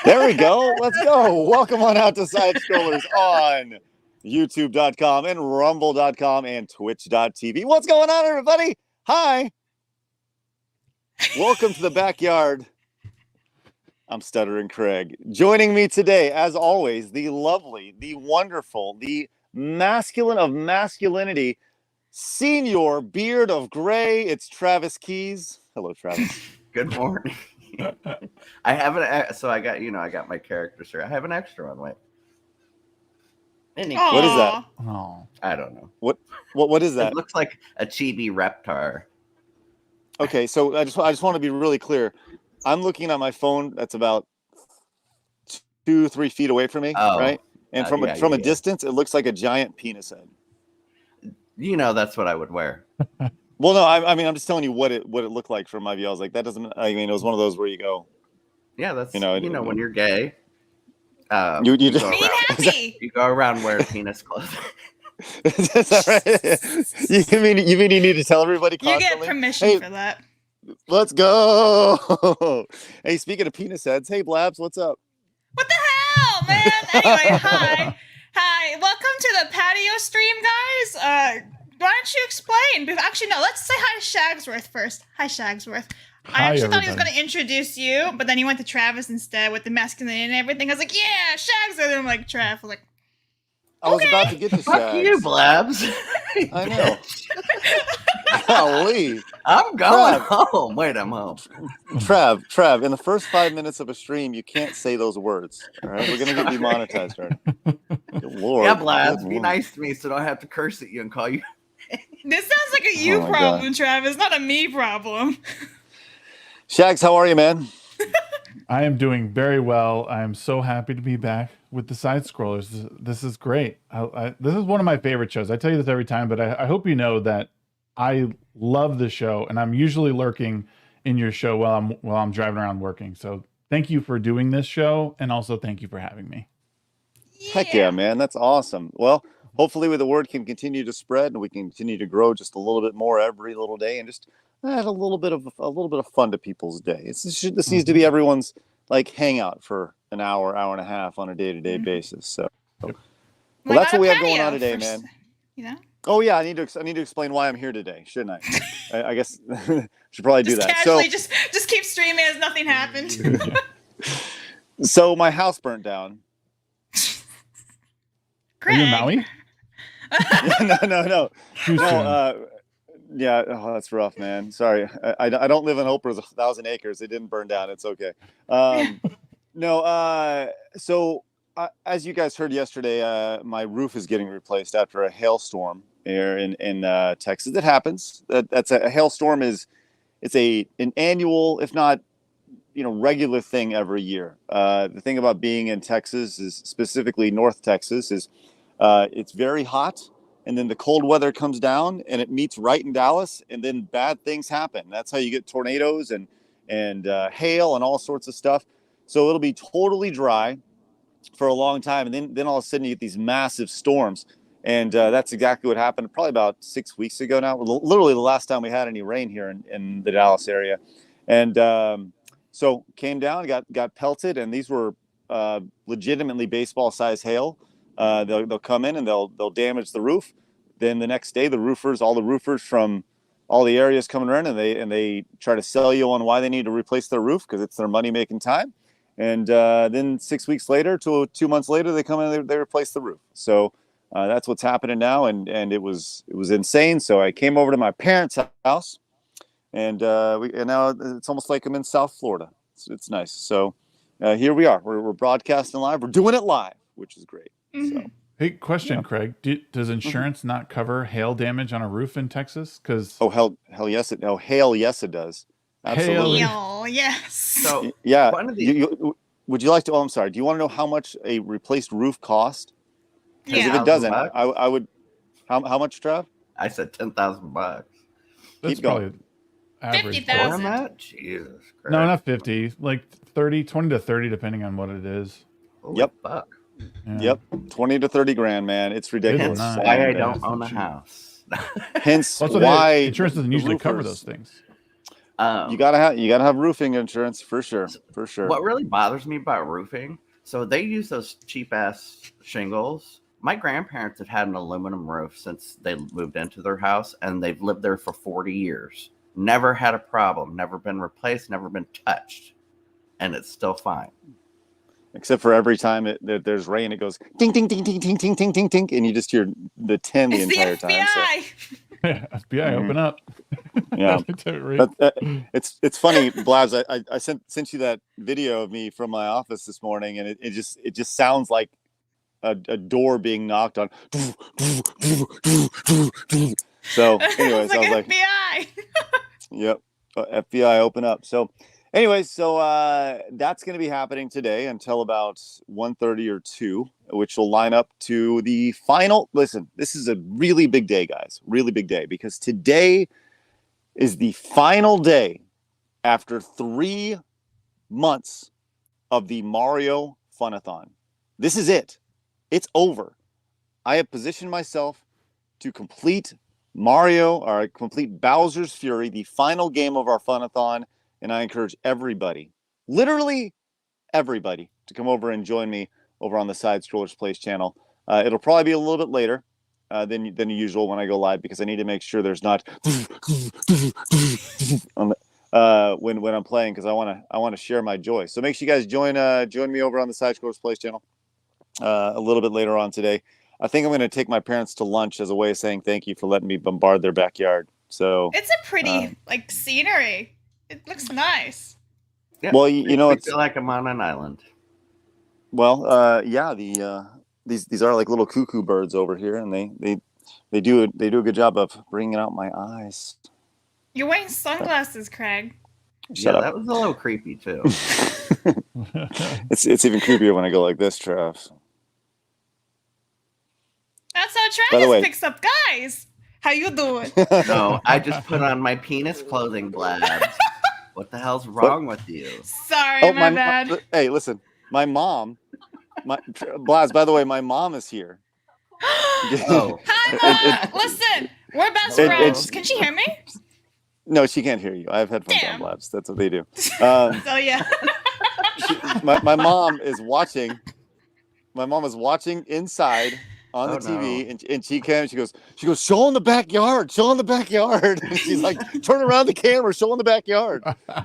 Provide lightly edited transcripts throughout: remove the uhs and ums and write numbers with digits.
There we go. Let's go. Welcome on out to SideScrollers on YouTube.com and Rumble.com and Twitch.tv. What's going on, everybody? Hi. Welcome to the backyard. I'm Stuttering Craig. Joining me today, as always, the lovely, the wonderful, the masculine of masculinity, senior beard of gray. It's Travis Keys. Hello, Travis. Good morning. I haven't. So I got my characters here. I have an extra one. Wait. What is that? Oh, I don't know. What is that? It looks like a chibi reptar. Okay, so I just want to be really clear. I'm looking at my phone. That's about 2-3 feet away from me, right? And from a distance, it looks like a giant penis head. You know, that's what I would wear. Well, no, I mean, I'm just telling you what it looked like from my view. I was like, that doesn't. I mean, it was one of those where you go. Yeah, that's when you're gay. You just being happy. You go around wearing penis clothing. Is that right? You mean you need to tell everybody constantly? You get permission for that. Let's go. Hey, speaking of penis heads, hey Blabs, what's up? What the hell, man? Anyway, hi. Welcome to the patio stream, guys. Why don't you explain? Actually, no. Let's say hi to Shagsworth first. Hi, Shagsworth. I actually thought he was going to introduce you, but then he went to Travis instead with the masculinity and everything. I was like, yeah, Shagsworth. And I'm like, Trav. I was like, I was about to get to Fuck Shags. you, Blabs. I know. Golly. I'm going home. Wait, I'm home. Trav, in the first 5 minutes of a stream, you can't say those words. All right, we're going to get demonetized, right? Lord. Yeah, Blabs, be nice to me so I don't have to curse at you and call you. this sounds like a you problem, Travis, not a me problem. Shags, how are you, man? I am doing very well. I am so happy to be back with the SideScrollers. This is great. This is one of my favorite shows. I tell you this every time, but I hope you know that I love the show, and I'm usually lurking in your show while I'm driving around working. So thank you for doing this show, and also thank you for having me. Yeah. Heck yeah, man, that's awesome. Well, hopefully, the word can continue to spread, and we can continue to grow just a little bit more every little day, and just add a little bit of fun to people's day. This needs to be everyone's like hangout for an hour and a half on a day-to-day basis. So, well, that's what we have going on today, man. You know. Oh yeah, I need to explain why I'm here today, shouldn't I? I guess should probably do that. Casually, just keep streaming as nothing happened. So my house burnt down. Craig. Are you in Maui? No. Yeah, that's rough, man. Sorry, I don't live in Oprah's 1,000 acres. It didn't burn down. It's okay. So as you guys heard yesterday, my roof is getting replaced after a hailstorm here in Texas. It happens. That's a hailstorm it's an annual, if not regular thing every year. The thing about being in Texas is specifically North Texas is it's very hot. And then the cold weather comes down and it meets right in Dallas, and then bad things happen. That's how you get tornadoes and hail and all sorts of stuff. So it'll be totally dry for a long time, and then all of a sudden you get these massive storms. And that's exactly what happened probably about 6 weeks ago now. Literally the last time we had any rain here in the Dallas area. And so came down, got pelted, and these were legitimately baseball-sized hail. They'll come in and they'll damage the roof. Then the next day, all the roofers from all the areas coming around, and they try to sell you on why they need to replace their roof because it's their money making time. And then 6 weeks later to 2 months later, they come in and they replace the roof. So that's what's happening now, and it was insane. So I came over to my parents' house, and now it's almost like I'm in South Florida. It's nice. So here we are. We're broadcasting live. We're doing it live, which is great. Mm-hmm. So. Hey, question, Craig. Does insurance not cover hail damage on a roof in Texas? Because hell yes it. Hail, yes it does. Absolutely. Hail, yes. So yeah. Would you like to? Oh, I'm sorry. Do you want to know how much a replaced roof cost? Because if it doesn't, I would. How much, Trav? I said $10,000. Keep going. Average. 50,000. Jesus Christ. No, not 50. Like 20 to 30, depending on what it is. Holy fuck. Yeah. Yep, 20 to 30 grand, man. It's ridiculous. Hence why I don't own a house. Hence Also, why insurance doesn't usually cover those things. You gotta have roofing insurance for sure. For sure. What really bothers me about roofing, so they use those cheap ass shingles. My grandparents have had an aluminum roof since they moved into their house, and they've lived there for 40 years. Never had a problem, never been replaced, never been touched, and it's still fine. Except for every time there's rain, it goes ding ding ding ding ding ding ding ding ding, and you just hear the 10 the It's entire the FBI. time. Yeah, FBI, open up. Yeah, But, but it's funny, Blabs. I sent you that video of me from my office this morning, and it just sounds like a door being knocked on. So, anyways, It's I was like, FBI. "Yep, FBI, open up." So, anyways, that's going to be happening today until about 1:30 or 2, which will line up to the final. Listen, this is a really big day, guys. Really big day, because today is the final day after 3 months of the Mario Funathon. This is it. It's over. I have positioned myself to complete complete Bowser's Fury, the final game of our Funathon, and I encourage everybody, literally everybody, to come over and join me over on the SideScrollers Plays channel. It'll probably be a little bit later than usual when I go live, because I need to make sure there's not when I'm playing, because I want to share my joy. So make sure you guys join me over on the SideScrollers Plays channel a little bit later on today. I think I'm going to take my parents to lunch as a way of saying thank you for letting me bombard their backyard. So It's a pretty scenery. It looks nice. Yeah, well, you know, I it's feel like I'm on an island. well, yeah. These are like little cuckoo birds over here, and they do a good job of bringing out my eyes. You're wearing sunglasses, Craig. Shut up. That was a little creepy too. It's even creepier when I go like this, Trav. That's how By the way- Travis picks up guys. How you doing? No, I just put on my penis clothing, Blabs. What the hell's wrong with you? Sorry, my bad. Hey, listen, my mom, Blaz. By the way, my mom is here. Oh. Hi, Mom. Listen, we're best friends. Can she hear me? No, she can't hear you. I have headphones Damn. on, Blabs. That's what they do. So yeah. My mom is watching. My mom is watching inside on the TV, no. and she goes, show in the backyard, show in the backyard. And she's like, turn around the camera, show in the backyard. I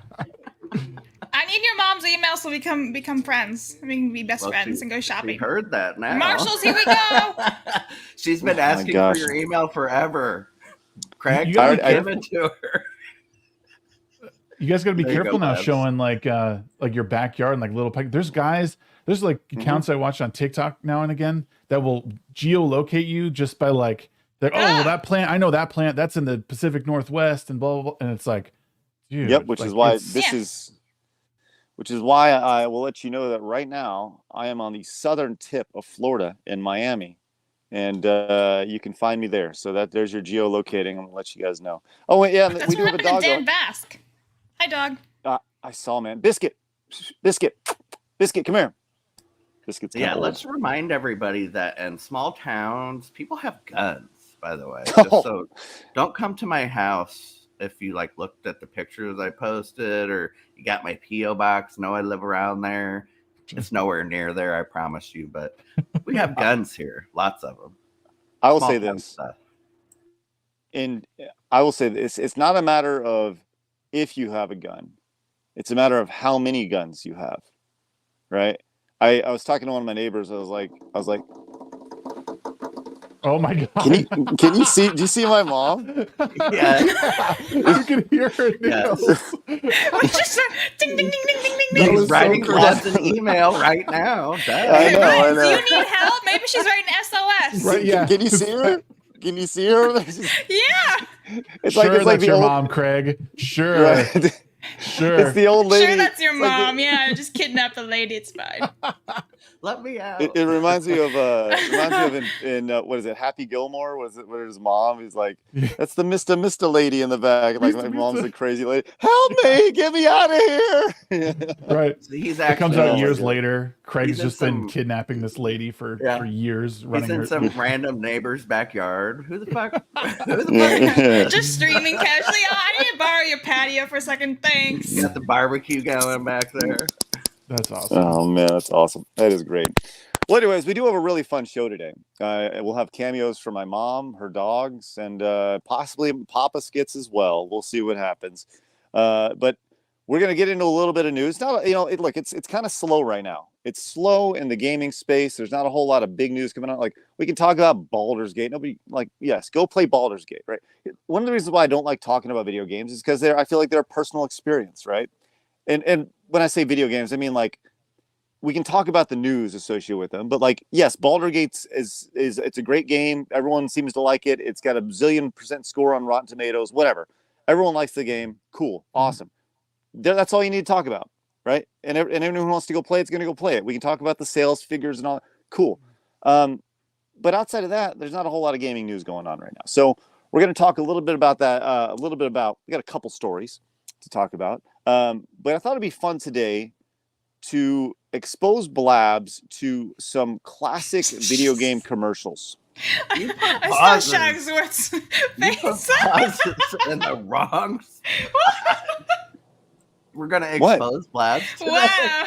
need your mom's email so we can become friends. We can be best friends and go shopping. We heard that now. Marshalls, here we go. She's been asking for your email forever. Craig, give it to her. You guys got to be There you careful go, now, Babs. showing like your backyard and like little. There's like accounts I watch on TikTok now and again that will geolocate you just by like, well, that plant, I know that plant, that's in the Pacific Northwest and blah blah blah, and it's like, dude. Yep, which like, is why I will let you know that right now I am on the southern tip of Florida in Miami, and you can find me there. So there's your geolocating. I'm gonna let you guys know. Oh wait, yeah, That's we do what have a happened to dog. Dan Bask. Hi, dog. I saw, man. Biscuit, come here. Biscuit's Yeah, kinda let's remind everybody that in small towns, people have guns, by the way. Oh. Just so don't come to my house if you like looked at the pictures I posted or you got my P.O. box. No, I live around there. It's nowhere near there, I promise you, but we have guns here, lots of them. I will Small say town this. stuff. And I will say this, it's not a matter of if you have a gun. It's a matter of how many guns you have, right? I was talking to one of my neighbors. I was like, oh my god! Can you see? Do you see my mom? Yeah. You can hear her Yes. nails. We just ding, ding, ding, ding, ding, ding, ding. She's was so writing cool. us an email right now. Duh. I know, I Do know. you need help? Maybe she's writing SOS. Right? Yeah. Can you see her? Can you see her? Yeah. It's Sure, like that's the your old, mom, Craig. Sure, right? sure. It's the old lady. Sure, that's your It's like mom. Yeah, just kidnap the lady. It's fine. Let me out. It reminds me of in what is it, Happy Gilmore? Was it where his mom? He's like, that's the Mr. Lady in the back. Like my mom's a crazy lady. Help me, get me out of here. Right. So he's It comes actually out Oh my years God. later. Craig's He's in just been some- kidnapping this lady for years, he's running in her. some random neighbor's backyard. Who the fuck? Who the fuck? Yeah. Just streaming casually. Oh, I need to borrow your patio for a second. Thanks. You got the barbecue going back there. That's awesome. Oh man, that's awesome. That is great. Well, anyways, we do have a really fun show today. We'll have cameos for my mom, her dogs, and possibly Papa skits as well. We'll see what happens. But we're gonna get into a little bit of news. Not, look, it's kind of slow right now. It's slow in the gaming space. There's not a whole lot of big news coming out. Like we can talk about Baldur's Gate. Nobody yes, go play Baldur's Gate, right? One of the reasons why I don't like talking about video games is because I feel like they're a personal experience, right? And when I say video games, I mean like we can talk about the news associated with them, but like, yes, Baldur's Gate is it's a great game. Everyone seems to like it. It's got a bazillion% score on Rotten Tomatoes, whatever. Everyone likes the game. Cool. Awesome. That's all you need to talk about, right? And anyone who wants to go play it's going to go play it. We can talk about the sales figures and all. Cool. But outside of that, there's not a whole lot of gaming news going on right now. So we're going to talk a little bit about that. We got a couple stories to talk about. But I thought it'd be fun today to expose Blabs to some classic video game commercials. I saw Shagsworths' You put face. pauses in the wrong. We're gonna expose Blabs today. Wow.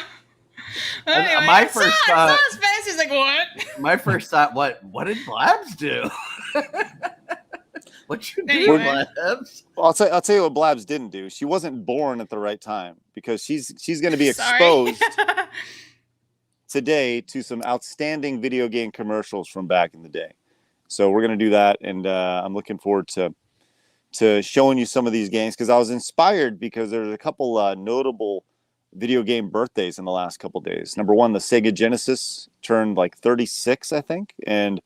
Anyway, My I first saw thought- his face. He's like, what? My first thought, what did Blabs do? What you do, Anyway. Blabs? Well, I'll tell you what Blabs didn't do. She wasn't born at the right time because she's going to be Sorry. exposed today to some outstanding video game commercials from back in the day. So we're going to do that, and I'm looking forward to showing you some of these games because I was inspired because there's a couple notable video game birthdays in the last couple days. Number one, the Sega Genesis turned like 36, I think, and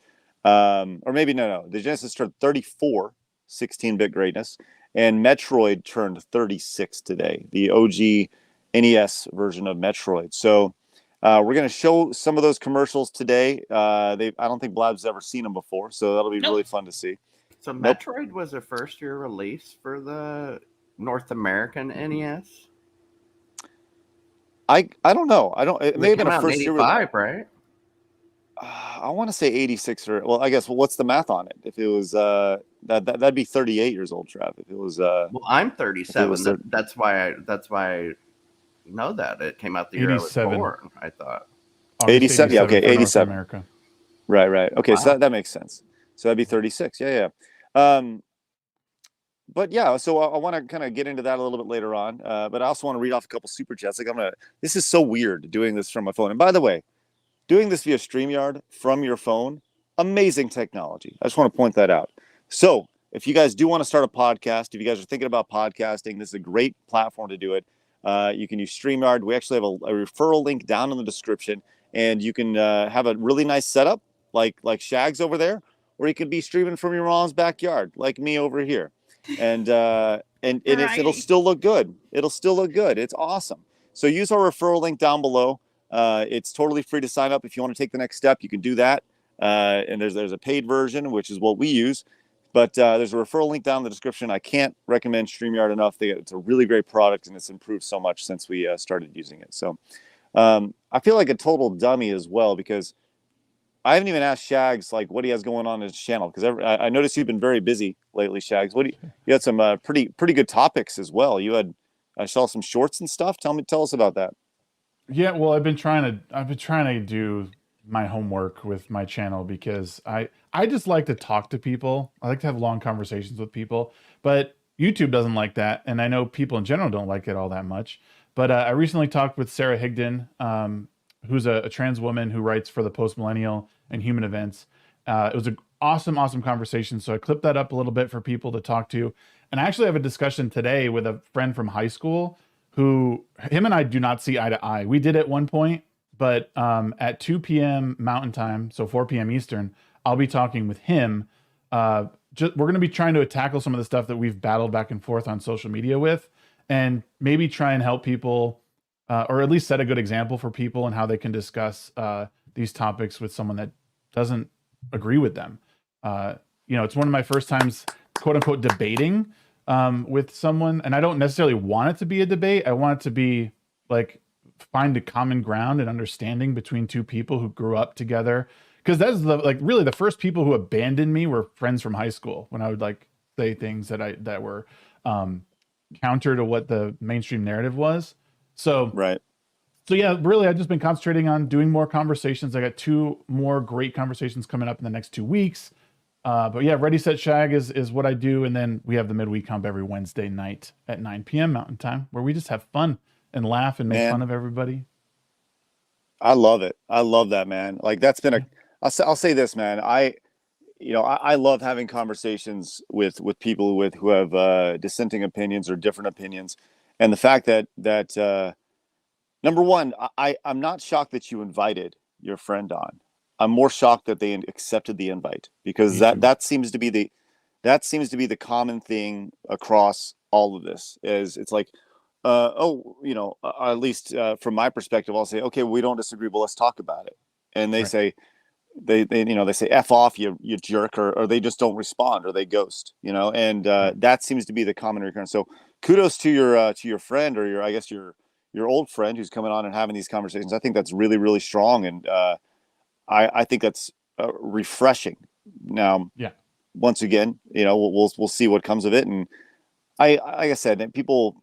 or maybe no, the Genesis turned 34, 16-bit greatness, and Metroid turned 36 today, the OG NES version of Metroid. So we're going to show some of those commercials today. I don't think Blab's ever seen them before, so that'll be really fun to see. So Metroid was a first-year release for the North American NES. I don't know. It may have been a first year. 85, right? I want to say 86 or I guess what's the math on it? If it was that'd be 38 years old, Trav. If it was well, I'm 37. was That's why I know that it came out the year I was 87. born. I thought. August 87, yeah, okay, for North 87. America. right. Okay, Wow. so that makes sense. So that'd be 36. Yeah. But yeah, so I want to kind of get into that a little bit later on. But I also want to read off a couple super chats. This is so weird doing this from my phone. And by the way, doing this via StreamYard from your phone, amazing technology. I just want to point that out. So if you guys do want to start a podcast, if you guys are thinking about podcasting, this is a great platform to do it. You can use StreamYard. We actually have a referral link down in the description, and you can have a really nice setup like Shags over there, or you could be streaming from your mom's backyard like me over here. And it'll still look good. It's awesome. So use our referral link down below. It's totally free to sign up. If you want to take the next step, you can do that. And there's a paid version, which is what we use. But there's a referral link down in the description. I can't recommend StreamYard enough. It's a really great product, and it's improved so much since we started using it. So I feel like a total dummy as well because I haven't even asked Shags like what he has going on his channel because I noticed you've been very busy lately, Shags. You had some pretty good topics as well. I saw some shorts and stuff. Tell us about that. Yeah, well, I've been trying to do my homework with my channel because I just like to talk to people. I like to have long conversations with people, but YouTube doesn't like that, and I know people in general don't like it all that much. But I recently talked with Sarah Higdon, who's a trans woman who writes for the Post Millennial and Human Events. It was an awesome conversation, so I clipped that up a little bit for people to talk to. And I actually have a discussion today with a friend from high school who him and I do not see eye to eye. We did at one point, but at 2 p.m. Mountain Time, so 4 p.m. Eastern, I'll be talking with him. We're going to be trying to tackle some of the stuff that we've battled back and forth on social media with, and maybe try and help people, or at least set a good example for people and how they can discuss these topics with someone that doesn't agree with them. It's one of my first times, quote unquote, debating with someone, and I don't necessarily want it to be a debate. I want it to be like find a common ground and understanding between two people who grew up together. Because that's really the first people who abandoned me were friends from high school, when I would like say things that were counter to what the mainstream narrative was. So Right. So yeah, really, I've just been concentrating on doing more conversations. I got 2 more great conversations coming up in the next 2 weeks. But yeah, Ready, Set, Shag is what I do. And then we have the midweek hump every Wednesday night at 9 p.m. Mountain Time, where we just have fun and laugh and make fun of everybody. I love it. I love that, man. Like that's been I'll say this, man. I love having conversations with people who have dissenting opinions or different opinions. And the fact that number one, I'm not shocked that you invited your friend on. I'm more shocked that they accepted the invite, because that seems to be the common thing across all of this. Is it's like, at least from my perspective, I'll say, okay, we don't disagree, but let's talk about it. And they say, they say F off, you jerk, or they just don't respond, or they ghost, and that seems to be the common recurrence. So kudos to your friend, or your old friend who's coming on and having these conversations. I think that's really, really strong. And I think that's refreshing. Now, once again, we'll see what comes of it. And like I said, people,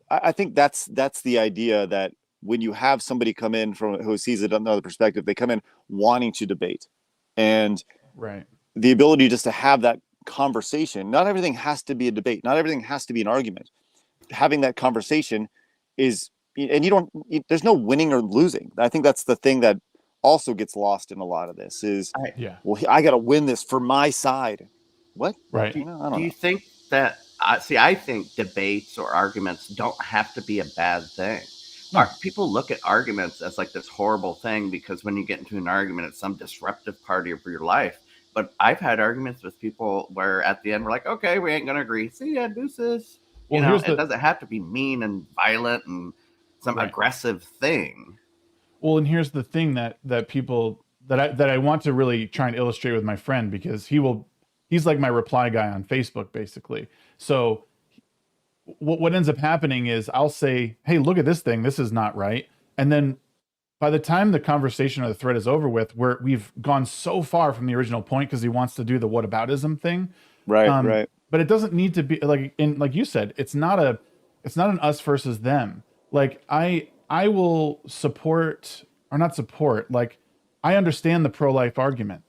I think that's the idea, that when you have somebody come in who sees it another perspective, they come in wanting to debate, and the ability just to have that conversation. Not everything has to be a debate. Not everything has to be an argument. Having that conversation is, and there's no winning or losing. I think that's the thing that also gets lost in a lot of this is, I got to win this for my side. What? Right. Do you think that, I think debates or arguments don't have to be a bad thing. People look at arguments as like this horrible thing, because when you get into an argument, it's some disruptive part of your life. But I've had arguments with people where at the end we're like, okay, we ain't going to agree. See ya, deuces. Well, it doesn't have to be mean and violent and some aggressive thing. Well, and here's the thing that people that I want to really try and illustrate with my friend, because he's like my reply guy on Facebook, basically. So what ends up happening is I'll say, hey, look at this thing. This is not right. And then by the time the conversation or the thread is over with, we've gone so far from the original point, because he wants to do the whataboutism thing. Right. But it doesn't need to be like you said, it's not an us versus them. Like I will support, or not support, like I understand the pro-life argument.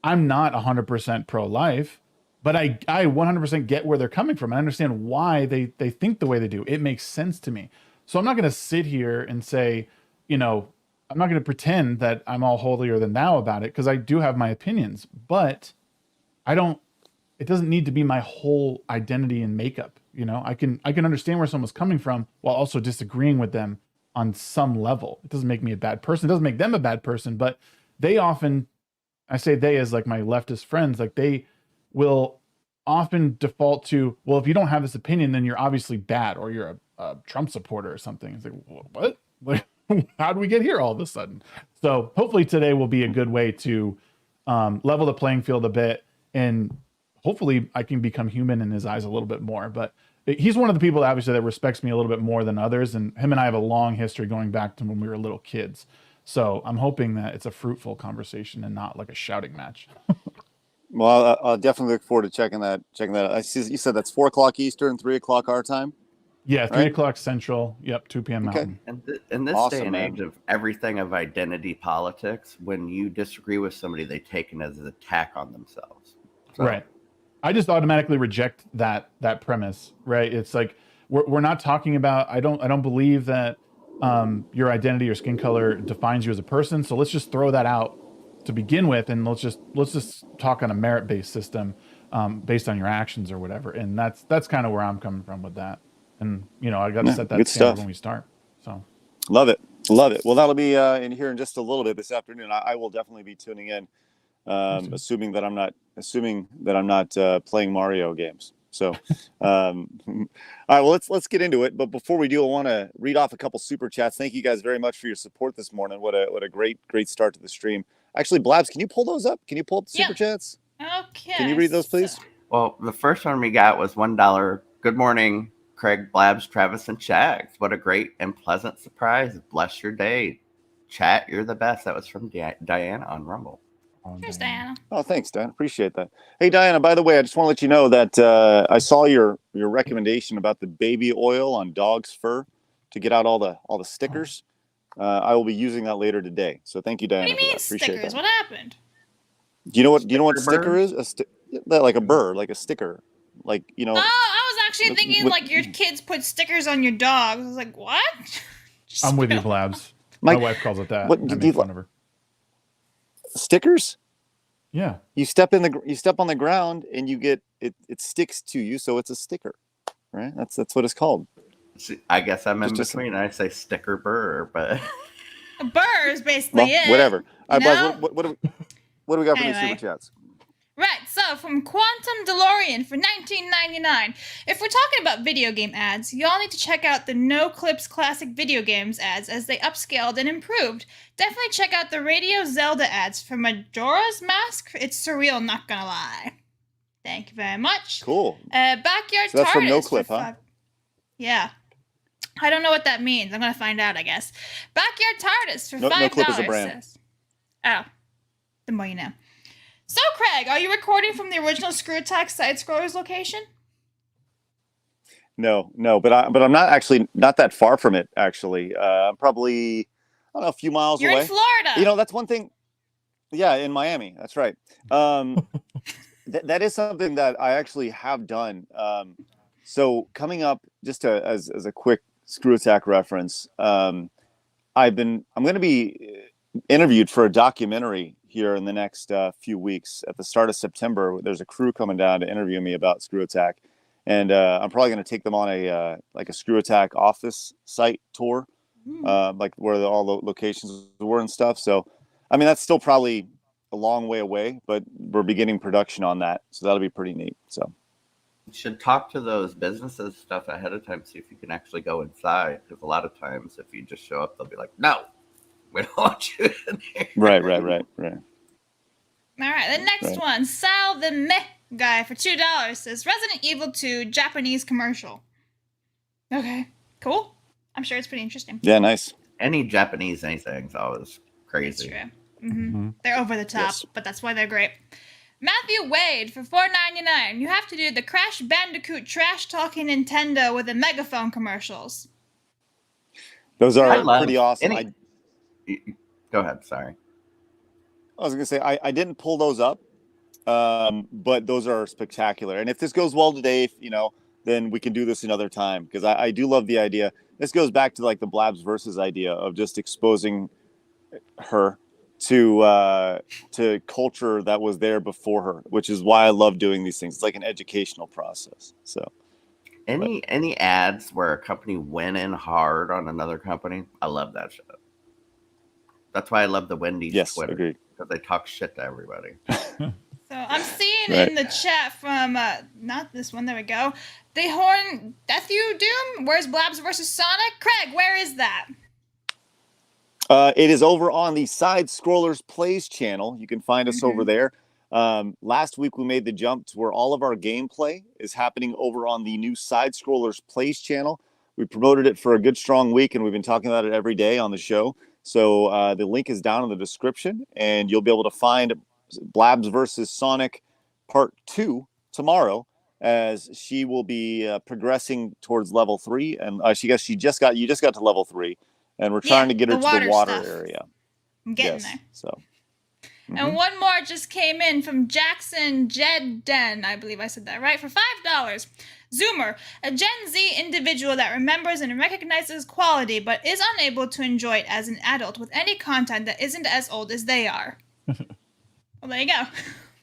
I'm not 100% pro-life, but I 100% get where they're coming from. I understand why they think the way they do. It makes sense to me. So I'm not going to sit here and say, I'm not going to pretend that I'm all holier than thou about it, because I do have my opinions, but it doesn't need to be my whole identity and makeup. I can understand where someone's coming from while also disagreeing with them on some level. It doesn't make me a bad person. It doesn't make them a bad person, but they often, I say they as like my leftist friends, like they will often default to, well, if you don't have this opinion, then you're obviously bad, or you're a Trump supporter or something. It's like, what? Like, how do we get here all of a sudden? So hopefully today will be a good way to level the playing field a bit, and hopefully I can become human in his eyes a little bit more. But he's one of the people obviously that respects me a little bit more than others, and him and I have a long history going back to when we were little kids. So I'm hoping that it's a fruitful conversation and not like a shouting match. Well, I'll definitely look forward to checking that out. I see you said that's 4:00 Eastern, 3:00 our time. Yeah, 3:00 Central. Yep, 2 p.m. Mountain. And in this day and age of everything of identity politics, when you disagree with somebody, they take it as an attack on themselves. So. Right. I just automatically reject that premise. Right. It's like we're not talking about. I don't believe that your identity or skin color defines you as a person. So let's just throw that out to begin with, and let's just talk on a merit-based system based on your actions or whatever. And that's kind of where I'm coming from with that. And I got to set that standard when we start. So love it. Well, that'll be in here in just a little bit this afternoon. I will definitely be tuning in, assuming that I'm not playing Mario games. So, all right, well, let's get into it. But before we do, I want to read off a couple super chats. Thank you guys very much for your support this morning. What a great start to the stream. Actually, Blabs, can you pull those up? Can you pull up the super chats? Okay. Can you read those, please? Well, the first one we got was $1. Good morning, Craig, Blabs, Travis, and Shags. What a great and pleasant surprise. Bless your day. Chat, you're the best. That was from Diana on Rumble. Cheers, Diana. Oh, thanks, Dan. Appreciate that. Hey, Diana, by the way, I just want to let you know that I saw your recommendation about the baby oil on dog's fur to get out all the stickers. I will be using that later today. So thank you, Diana. What do you mean Appreciate stickers? that. What happened? Do you know what Sticker sticker is? Like a bird, like a sticker, like Oh, I was actually thinking like your kids put stickers on your dogs. I was like, what? I'm with you, Blabs. My wife calls it that. What I do make you fun of her. Stickers? Yeah. You step on the ground and you get it sticks to you, so it's a sticker, right? That's what it's called. See, I guess I'm in Just- between. I say sticker burr, but A burr is basically Well, it. whatever. All right, know? Blaz, what do we got for these Anyway. super chats? Right, so from Quantum DeLorean for $19.99. If we're talking about video game ads, y'all need to check out the No Clips Classic Video Games ads as they upscaled and improved. Definitely check out the Radio Zelda ads for Majora's Mask. It's surreal, not gonna lie. Thank you very much. Cool. Backyard So that's from TARDIS No for Clip, huh? Yeah. I don't know what that means. I'm gonna find out, I guess. Backyard TARDIS for $5. No Clip is a brand. Says. Oh. The more you know. So, Craig, are you recording from the original Screw Attack Side-Scrollers location? No, but I'm not that far from it. Actually, I'm probably a few miles You're away. in Florida. You know, that's one thing. Yeah, in Miami. That's right. That is something that I actually have done. So coming up, just as a quick Screw Attack reference, I'm going to be interviewed for a documentary here in the next few weeks. At the start of September, there's a crew coming down to interview me about Screw Attack, and I'm probably going to take them on a Screw Attack office site tour, like where all the locations were and stuff. So, I mean, that's still probably a long way away, but we're beginning production on that, so that'll be pretty neat. So, you should talk to those businesses stuff ahead of time, see if you can actually go inside. Because a lot of times, if you just show up, they'll be like, "No, we don't want you in here." right. All right, the next one, Sal the Meh guy for $2 says Resident Evil 2 Japanese commercial. Okay, cool. I'm sure it's pretty interesting. Yeah, nice. Any Japanese anything's always crazy. That's true. They're over the top, Yes. but that's why they're great. Matthew Wade for $4.99. You have to do the Crash Bandicoot trash talking Nintendo with the megaphone commercials. Those I are love pretty awesome. Go ahead. Sorry. I was going to say, I didn't pull those up, but those are spectacular. And if this goes well today, then we can do this another time, because I do love the idea. This goes back to like the Blabs versus idea of just exposing her to culture that was there before her, which is why I love doing these things. It's like an educational process. So Any ads where a company went in hard on another company, I love that shit. That's why I love the Wendy's yes, Twitter, agreed. because they talk shit to everybody. So I'm seeing Right. in the chat from, not this one, there we go. The Horn Death You Doom, where's Blabs versus Sonic? Craig, where is that? It is over on the SideScrollers Plays channel. You can find us over there. Last week we made the jump to where all of our gameplay is happening over on the new SideScrollers Plays channel. We promoted it for a good strong week, and we've been talking about it every day on the show. So the link is down in the description, and you'll be able to find Blabs versus Sonic Part 2 tomorrow, as she will be progressing towards level 3, and you just got to level 3, and we're trying to get her to the water stuff. area. I'm getting there. So. And one more just came in from Jackson Jedden. I believe I said that right. For $5. Zoomer, a Gen Z individual that remembers and recognizes quality but is unable to enjoy it as an adult with any content that isn't as old as they are. Well, there you go.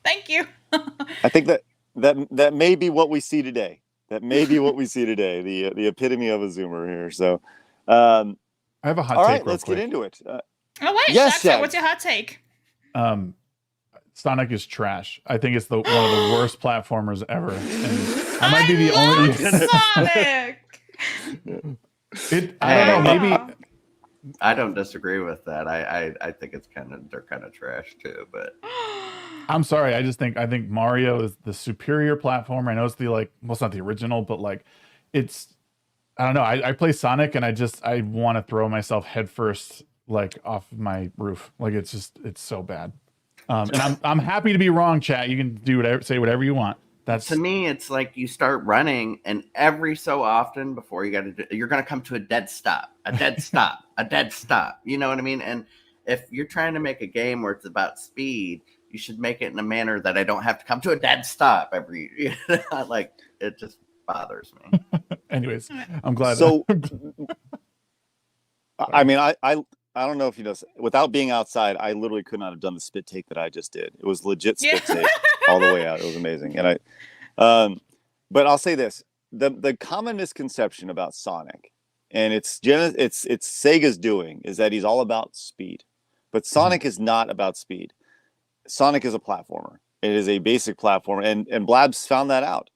Thank you. I think that may be what we see today. That may be what we see today. The epitome of a Zoomer here. So, I have a hot all take. right, let's quick. get into it. Oh, wait, yes, Shagsworth, what's your hot take? Sonic is trash. I think it's one of the worst platformers ever. And I might be the only. Sonic. I don't know. Maybe I don't disagree with that. I think they're kind of trash too. But I'm sorry. I think Mario is the superior platformer. I know it's it's not the original, but it's. I don't know. I play Sonic and I want to throw myself headfirst off my roof. It's so bad. And I'm happy to be wrong, chat. You can say whatever you want. To me, it's like you start running, and every so often before you're going to come to a dead stop, a dead stop. You know what I mean? And if you're trying to make a game where it's about speed, you should make it in a manner that I don't have to come to a dead stop every. It just bothers me. Anyways, I'm glad. So, I mean, I don't know if you know. Without being outside, I literally could not have done the spit take that I just did. It was legit spit take all the way out. It was amazing. And but I'll say this: the common misconception about Sonic, and it's Sega's doing, is that he's all about speed. But Sonic is not about speed. Sonic is a platformer. It is a basic platformer, and Blabs found that out.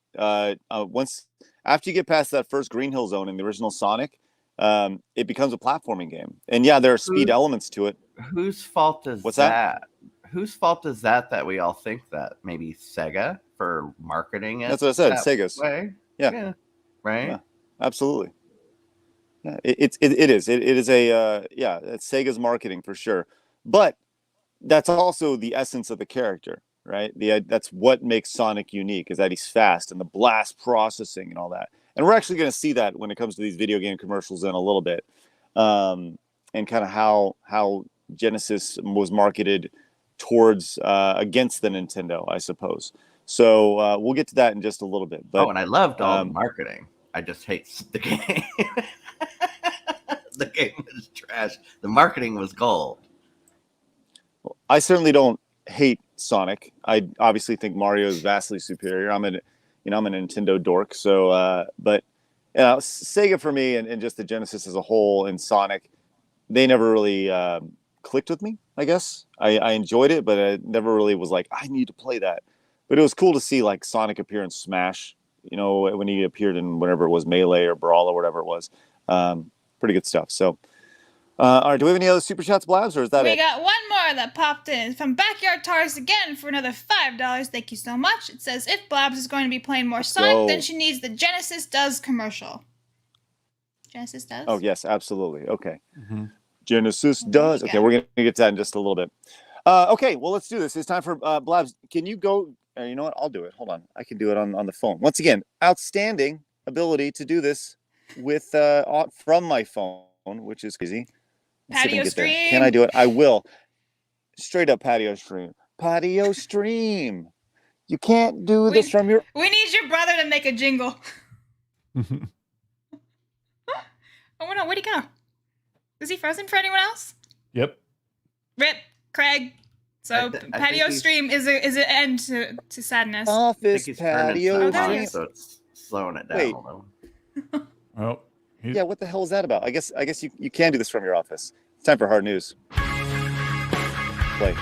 Once after you get past that first Green Hill Zone in the original Sonic, it becomes a platforming game. And yeah, there are speed elements to it. Whose fault is that? Whose fault is that we all think that? Maybe Sega for marketing it? That's what I said. Sega's way? Yeah. Right. Yeah, absolutely. Yeah, it is. It is it's Sega's marketing for sure. But that's also the essence of the character, right? That's what makes Sonic unique, is that he's fast and the blast processing and all that. And we're actually going to see that when it comes to these video game commercials in a little bit, and kind of how Genesis was marketed towards against the Nintendo, I suppose. So we'll get to that in just a little bit. But and I loved all the marketing. I just hate the game. The game was trash. The marketing was gold. I certainly don't hate Sonic. I obviously think Mario is vastly superior. I'm a Nintendo dork. So, but Sega for me and just the Genesis as a whole and Sonic, they never really clicked with me. I guess I enjoyed it, but I never really was like, I need to play that. But it was cool to see Sonic appear in Smash. When he appeared in whatever it was, Melee or Brawl or whatever it was. Pretty good stuff. So, all right. Do we have any other super chats, Blabs, or is that it? We got one more that popped in from Backyard Tars again for another $5. Thank you so much. It says, if Blabs is going to be playing more Sonic, then she needs the Genesis Does commercial. Genesis Does? Oh, yes, absolutely. Okay. Mm-hmm. Genesis Does. Okay, we're going to get to that in just a little bit. Okay, well, let's do this. It's time for Blabs. Can you go? You know what? I'll do it. Hold on. I can do it on the phone. Once again, outstanding ability to do this with from my phone, which is crazy. Patio stream. Can I do it? I will. Straight up patio stream. Patio stream. You can't do this from your... We need your brother to make a jingle. Oh, no. Where'd he go? Is he frozen for anyone else? Yep. Rip, Craig. So patio stream is an end to sadness. Office patio stream. So it's slowing it down a little. Oh. Yeah, what the hell is that about? I guess you can do this from your office. It's time for hard news. Play.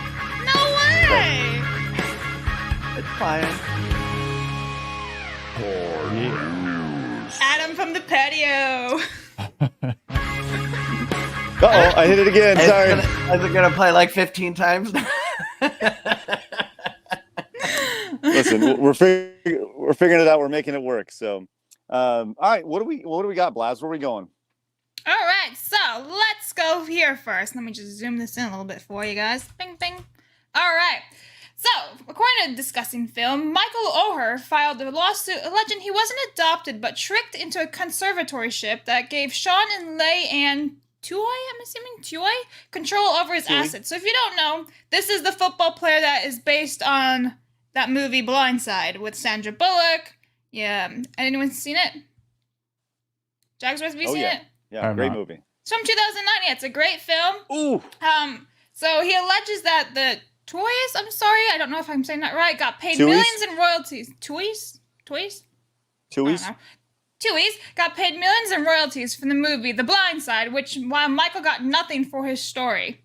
No way! It's fine. Hard news. Adam from the patio. Uh-oh, I hit it again. Sorry. Is it gonna play like 15 times? Listen, we're figuring it out. We're making it work. So, all right. What do we got, Blabs? Where are we going? All right. So let's go here first. Let me just zoom this in a little bit for you guys. Bing, bing. All right. So, according to Discussing Film, Michael Oher filed a lawsuit alleging he wasn't adopted but tricked into a conservatorship that gave Sean and Leigh Ann Tuohy, control over his assets. So if you don't know, this is the football player that is based on that movie Blindside with Sandra Bullock. Yeah. Anyone seen it? Shagsworths, have you seen it? Yeah, great movie. It's from 2009. Yeah, it's a great film. Ooh. So he alleges that the Toys, I'm sorry, I don't know if I'm saying that right, got paid Tuohy's? millions in royalties. Toys? Tuohy's got paid millions in royalties from the movie The Blind Side, while Michael got nothing for his story.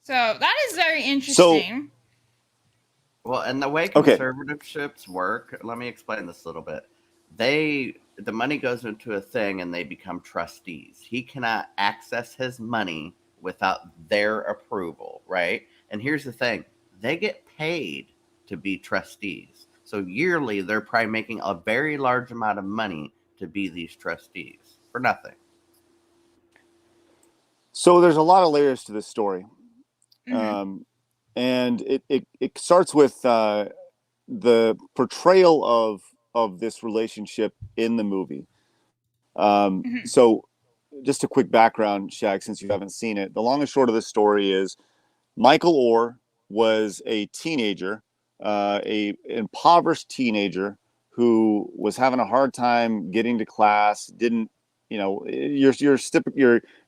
So that is very interesting. Well, and the way Okay. conservatorships work, let me explain this a little bit. The money goes into a thing and they become trustees. He cannot access his money without their approval, right? And here's the thing. They get paid to be trustees. So yearly, they're probably making a very large amount of money to be these trustees for nothing. So there's a lot of layers to this story. Mhm. And it starts with the portrayal of this relationship in the movie. Mhm. So just a quick background, Shag, since you haven't seen it. The long and short of the story is Michael Orr was a teenager, a impoverished teenager who was having a hard time getting to class. Didn't your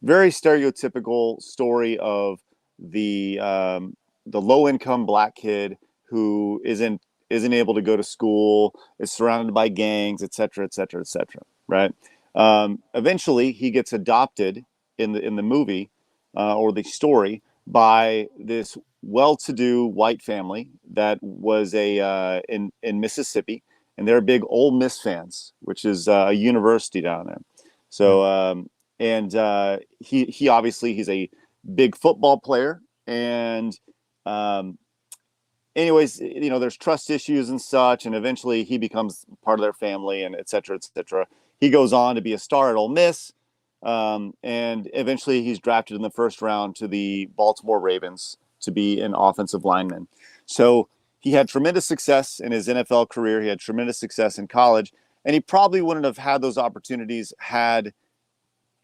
very stereotypical story of the low income black kid who isn't able to go to school, is surrounded by gangs, et cetera, et cetera, et cetera. Right. Eventually, he gets adopted in the movie or the story by this well-to-do white family that was in Mississippi, and they're big Ole Miss fans, which is a university down there. So he obviously he's a big football player, and anyways, there's trust issues and such, and eventually he becomes part of their family, and et cetera, et cetera. He goes on to be a star at Ole Miss. And eventually he's drafted in the first round to the Baltimore Ravens to be an offensive lineman. So he had tremendous success in his NFL career. He had tremendous success in college, and he probably wouldn't have had those opportunities had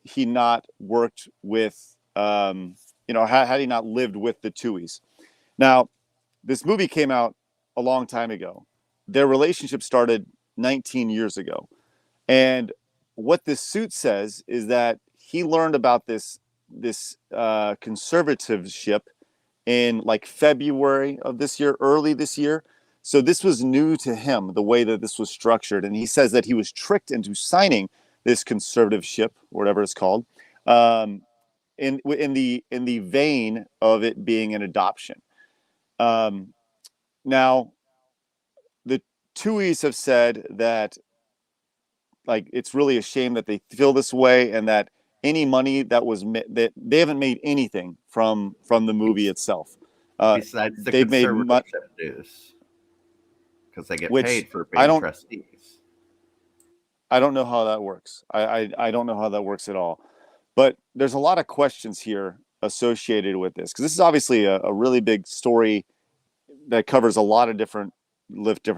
he not worked with, had he not lived with the Tuohys. Now, this movie came out a long time ago. Their relationship started 19 years ago. And what this suit says is that he learned about this conservativeship in like February of this year, early this year. So this was new to him, the way that this was structured. And he says that he was tricked into signing this conservativeship, or whatever it's called, in the vein of it being an adoption. Now, the Tuohys have said that like it's really a shame that they feel this way, and that any money that was that they haven't made anything from the movie itself. Besides the They've made conservatorship dues, because they get which paid for I being don't trustees. I don't know how that works. I don't know how that works at all. But there's a lot of questions here associated with this, because this is obviously a really big story that covers a lot of different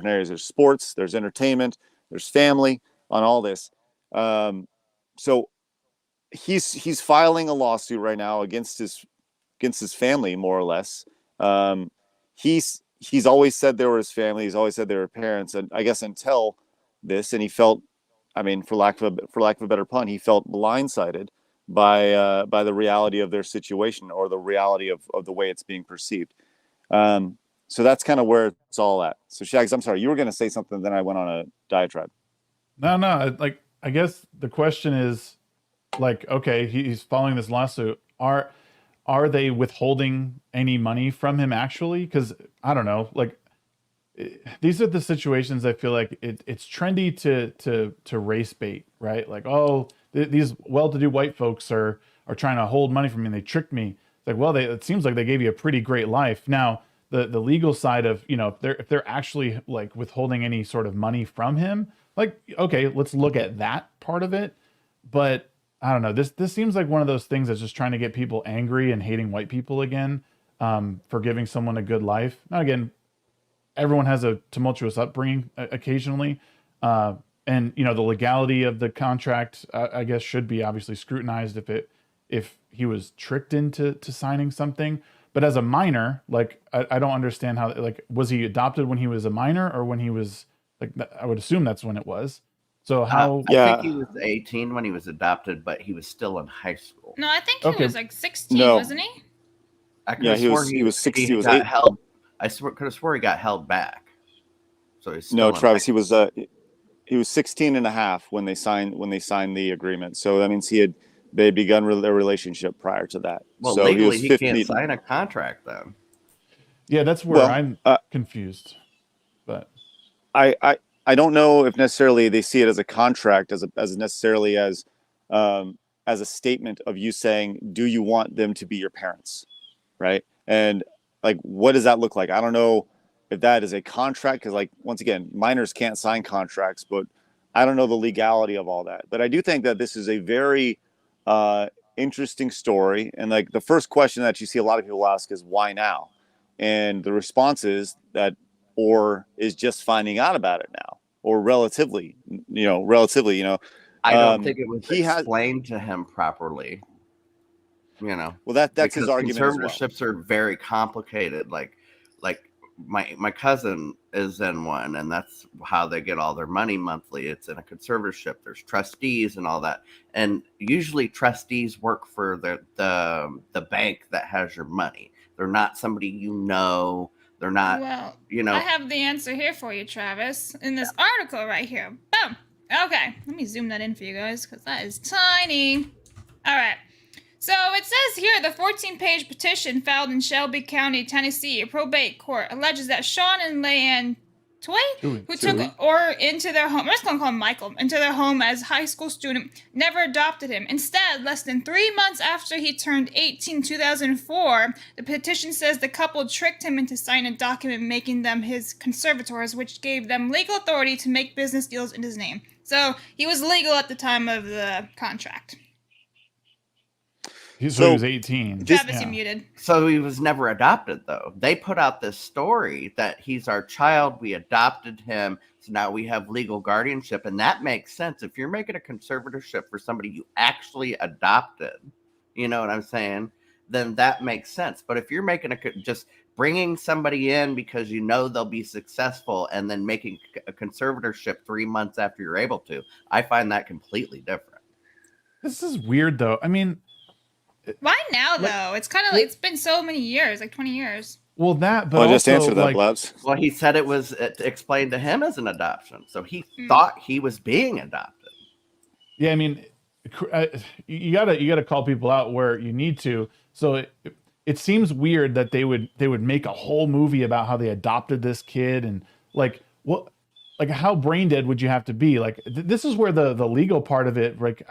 areas. There's sports, there's entertainment, there's family on all this. So he's filing a lawsuit right now against his family, more or less. He's always said they were his family. He's always said they were parents, and I guess until this, and he felt, I mean, for lack of a better pun, he felt blindsided by the reality of their situation, or the reality of the way it's being perceived. So that's kind of where it's all at. So Shags, I'm sorry, you were going to say something, then I went on a diatribe. No. Like, I guess the question is, like, okay, he's following this lawsuit. Are they withholding any money from him actually? Because I don't know. Like, these are the situations I feel like it's trendy to race bait, right? Like, oh, these well-to-do white folks are trying to hold money from me, and they tricked me. It's like, well, it seems like they gave you a pretty great life. Now, the legal side of, if they're actually like withholding any sort of money from him, like, okay, let's look at that part of it. But I don't know. This seems like one of those things that's just trying to get people angry and hating white people again, for giving someone a good life. Now, again, everyone has a tumultuous upbringing occasionally. And the legality of the contract, I guess, should be obviously scrutinized if he was tricked into signing something. But as a minor, like, I don't understand how, like, was he adopted when he was a minor, or when he was, like, I would assume that's when it was. So how? I think he was 18 when he was adopted, but he was still in high school. No, I think he was like 16, No. wasn't he? I could Yeah, have he swore was 60. He He was got 8. held. Could have swore he got held back. So he's still No, in Travis, high he was 16 and a half when they signed the agreement. So that means they had begun their relationship prior to that. Well, so legally, he he was can't sign a contract then. Yeah, that's where Well, I'm confused. But I don't know if necessarily they see it as a contract, as necessarily as a statement of you saying, do you want them to be your parents, right? And like, what does that look like? I don't know if that is a contract, because like once again, minors can't sign contracts, but I don't know the legality of all that. But I do think that this is a very interesting story, and like the first question that you see a lot of people ask is why now, and the response is that or is just finding out about it now, or relatively, I don't think it was he has. explained to him properly. Well, that's his Because argument as well. conservatorships are very complicated. Like my cousin is in one, and that's how they get all their money monthly. It's in a conservatorship. There's trustees and all that, and usually trustees work for the bank that has your money. They're not somebody you know. They're not. Well, You know. I have the answer here for you, Travis, in this article right here. Boom. Okay, let me zoom that in for you guys because that is tiny. All right. So it says here the 14-page petition filed in Shelby County, Tennessee, a probate court, alleges that Sean and Leanne Toy, who took or into their home, I'm just going to call him Michael, into their home as a high school student, never adopted him. Instead, less than 3 months after he turned 18 in 2004, the petition says the couple tricked him into signing a document making them his conservators, which gave them legal authority to make business deals in his name. So he was legal at the time of the contract. he was 18. Travis, you muted. So he was never adopted, though. They put out this story that he's our child. We adopted him. So now we have legal guardianship. And that makes sense. If you're making a conservatorship for somebody you actually adopted, you know what I'm saying? Then that makes sense. But if you're making just bringing somebody in because you know they'll be successful and then making a conservatorship 3 months after you're able to, I find that completely different. This is weird, though. I mean, why now, though? It's kind of like, it's been so many years, like 20 years. well, that, but Well, also, just answer that, like, Blabs. Well, he said it was explained to him as an adoption. So he thought he was being adopted. yeah, I mean, you gotta call people out where you need to. So it seems weird that they would make a whole movie about how they adopted this kid and like what, like how brain dead would you have to be? Like this is where the legal part of it, like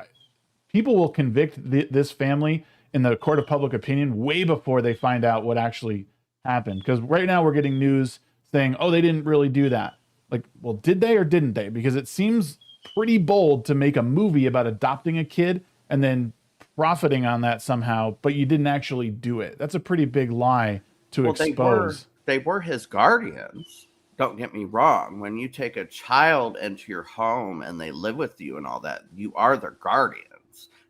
people will convict this family in the court of public opinion way before they find out what actually happened. Because right now we're getting news saying, oh, they didn't really do that. Like, well, did they or didn't they? Because it seems pretty bold to make a movie about adopting a kid and then profiting on that somehow, but you didn't actually do it. That's a pretty big lie to expose. They were his guardians. Don't get me wrong. When you take a child into your home and they live with you and all that, you are their guardians.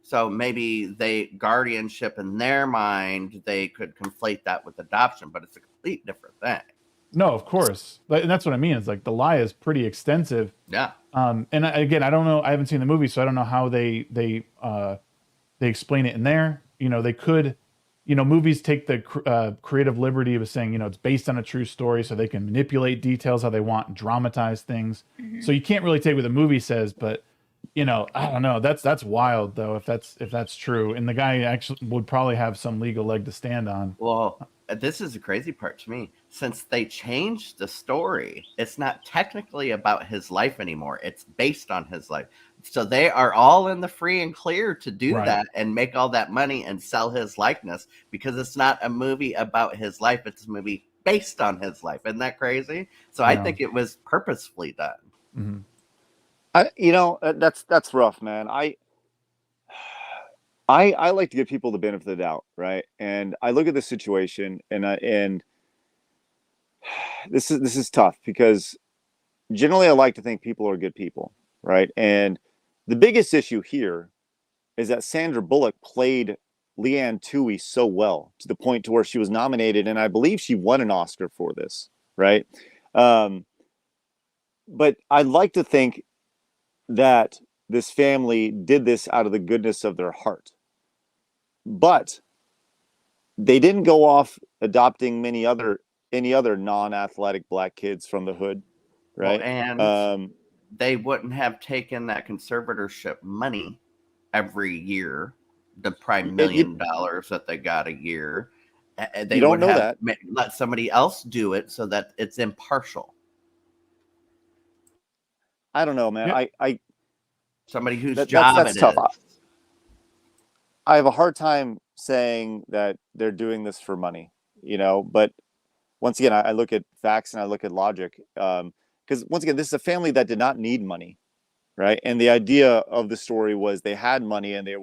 So maybe guardianship in their mind, they could conflate that with adoption, but it's a complete different thing. No, of course. And that's what I mean. It's like the lie is pretty extensive. Yeah. And again, I don't know. I haven't seen the movie, so I don't know how they explain it in there. You know, they could, movies take the creative liberty of saying, it's based on a true story, so they can manipulate details how they want and dramatize things. Mm-hmm. So you can't really take what the movie says, but I don't know. That's wild though, if that's true. And the guy actually would probably have some legal leg to stand on. Well, this is the crazy part to me. Since they changed the story, it's not technically about his life anymore. It's based on his life. So they are all in the free and clear to do that and make all that money and sell his likeness, because it's not a movie about his life. It's a movie based on his life. Isn't that crazy? So I think it was purposefully done. Mm-hmm. That's rough, man. I like to give people the benefit of the doubt, right? And I look at this situation, and this is tough because generally I like to think people are good people, right? And the biggest issue here is that Sandra Bullock played Leanne Toohey so well to the point to where she was nominated, and I believe she won an Oscar for this, right? But I'd like to think that this family did this out of the goodness of their heart. But they didn't go off adopting any other non-athletic black kids from the hood, right? Well, and they wouldn't have taken that conservatorship money every year, the prime $1 million that they got a year, They You don't would know have that. let somebody else do it so that it's impartial. I don't know, man. Yeah. Somebody whose That's job it tough. is. I have a hard time saying that they're doing this for money, but once again, I look at facts and I look at logic. Because once again, this is a family that did not need money, right? And the idea of the story was they had money and they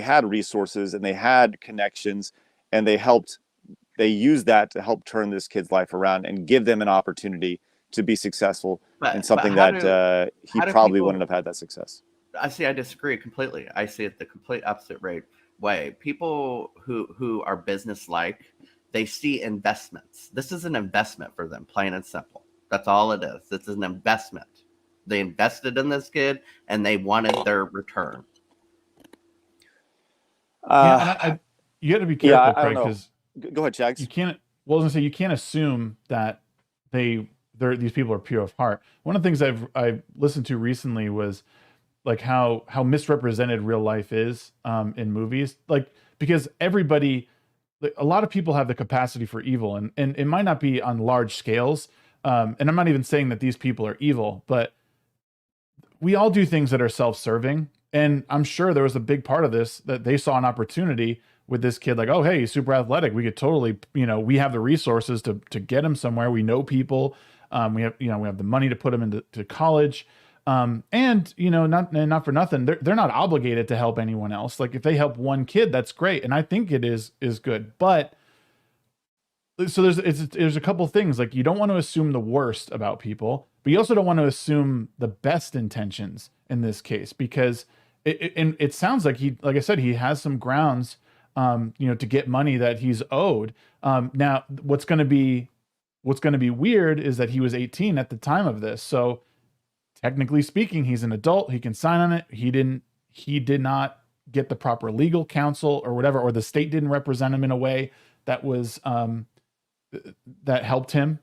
had resources and they had connections and they used that to help turn this kid's life around and give them an opportunity to be successul in something that he probably wouldn't have had that success. I disagree completely. I see it the complete opposite way. People who are business-like, they see investments. This is an investment for them, plain and simple. That's all it is. This is an investment. They invested in this kid and they wanted their return. You got to be careful, Craig, because go ahead, Shags. You can't. Well, I was gonna say you can't assume that these people are pure of heart. One of the things I've listened to recently was like how misrepresented real life is in movies, like because everybody, a lot of people have the capacity for evil, and it might not be on large scales. And I'm not even saying that these people are evil, but we all do things that are self-serving. And I'm sure there was a big part of this that they saw an opportunity with this kid, like, oh, hey, he's super athletic. We could totally, we have the resources to get him somewhere. We know people. We have the money to put him into college. And not for nothing, they're not obligated to help anyone else. Like if they help one kid, that's great. And I think it is good. But so there's a couple things, like you don't want to assume the worst about people, but you also don't want to assume the best intentions in this case, because it sounds like like I said, he has some grounds, to get money that he's owed. Now what's going to be weird is that he was 18 at the time of this. So technically speaking, he's an adult. He can sign on it. He did not get the proper legal counsel or whatever, or the state didn't represent him in a way that was, that helped him.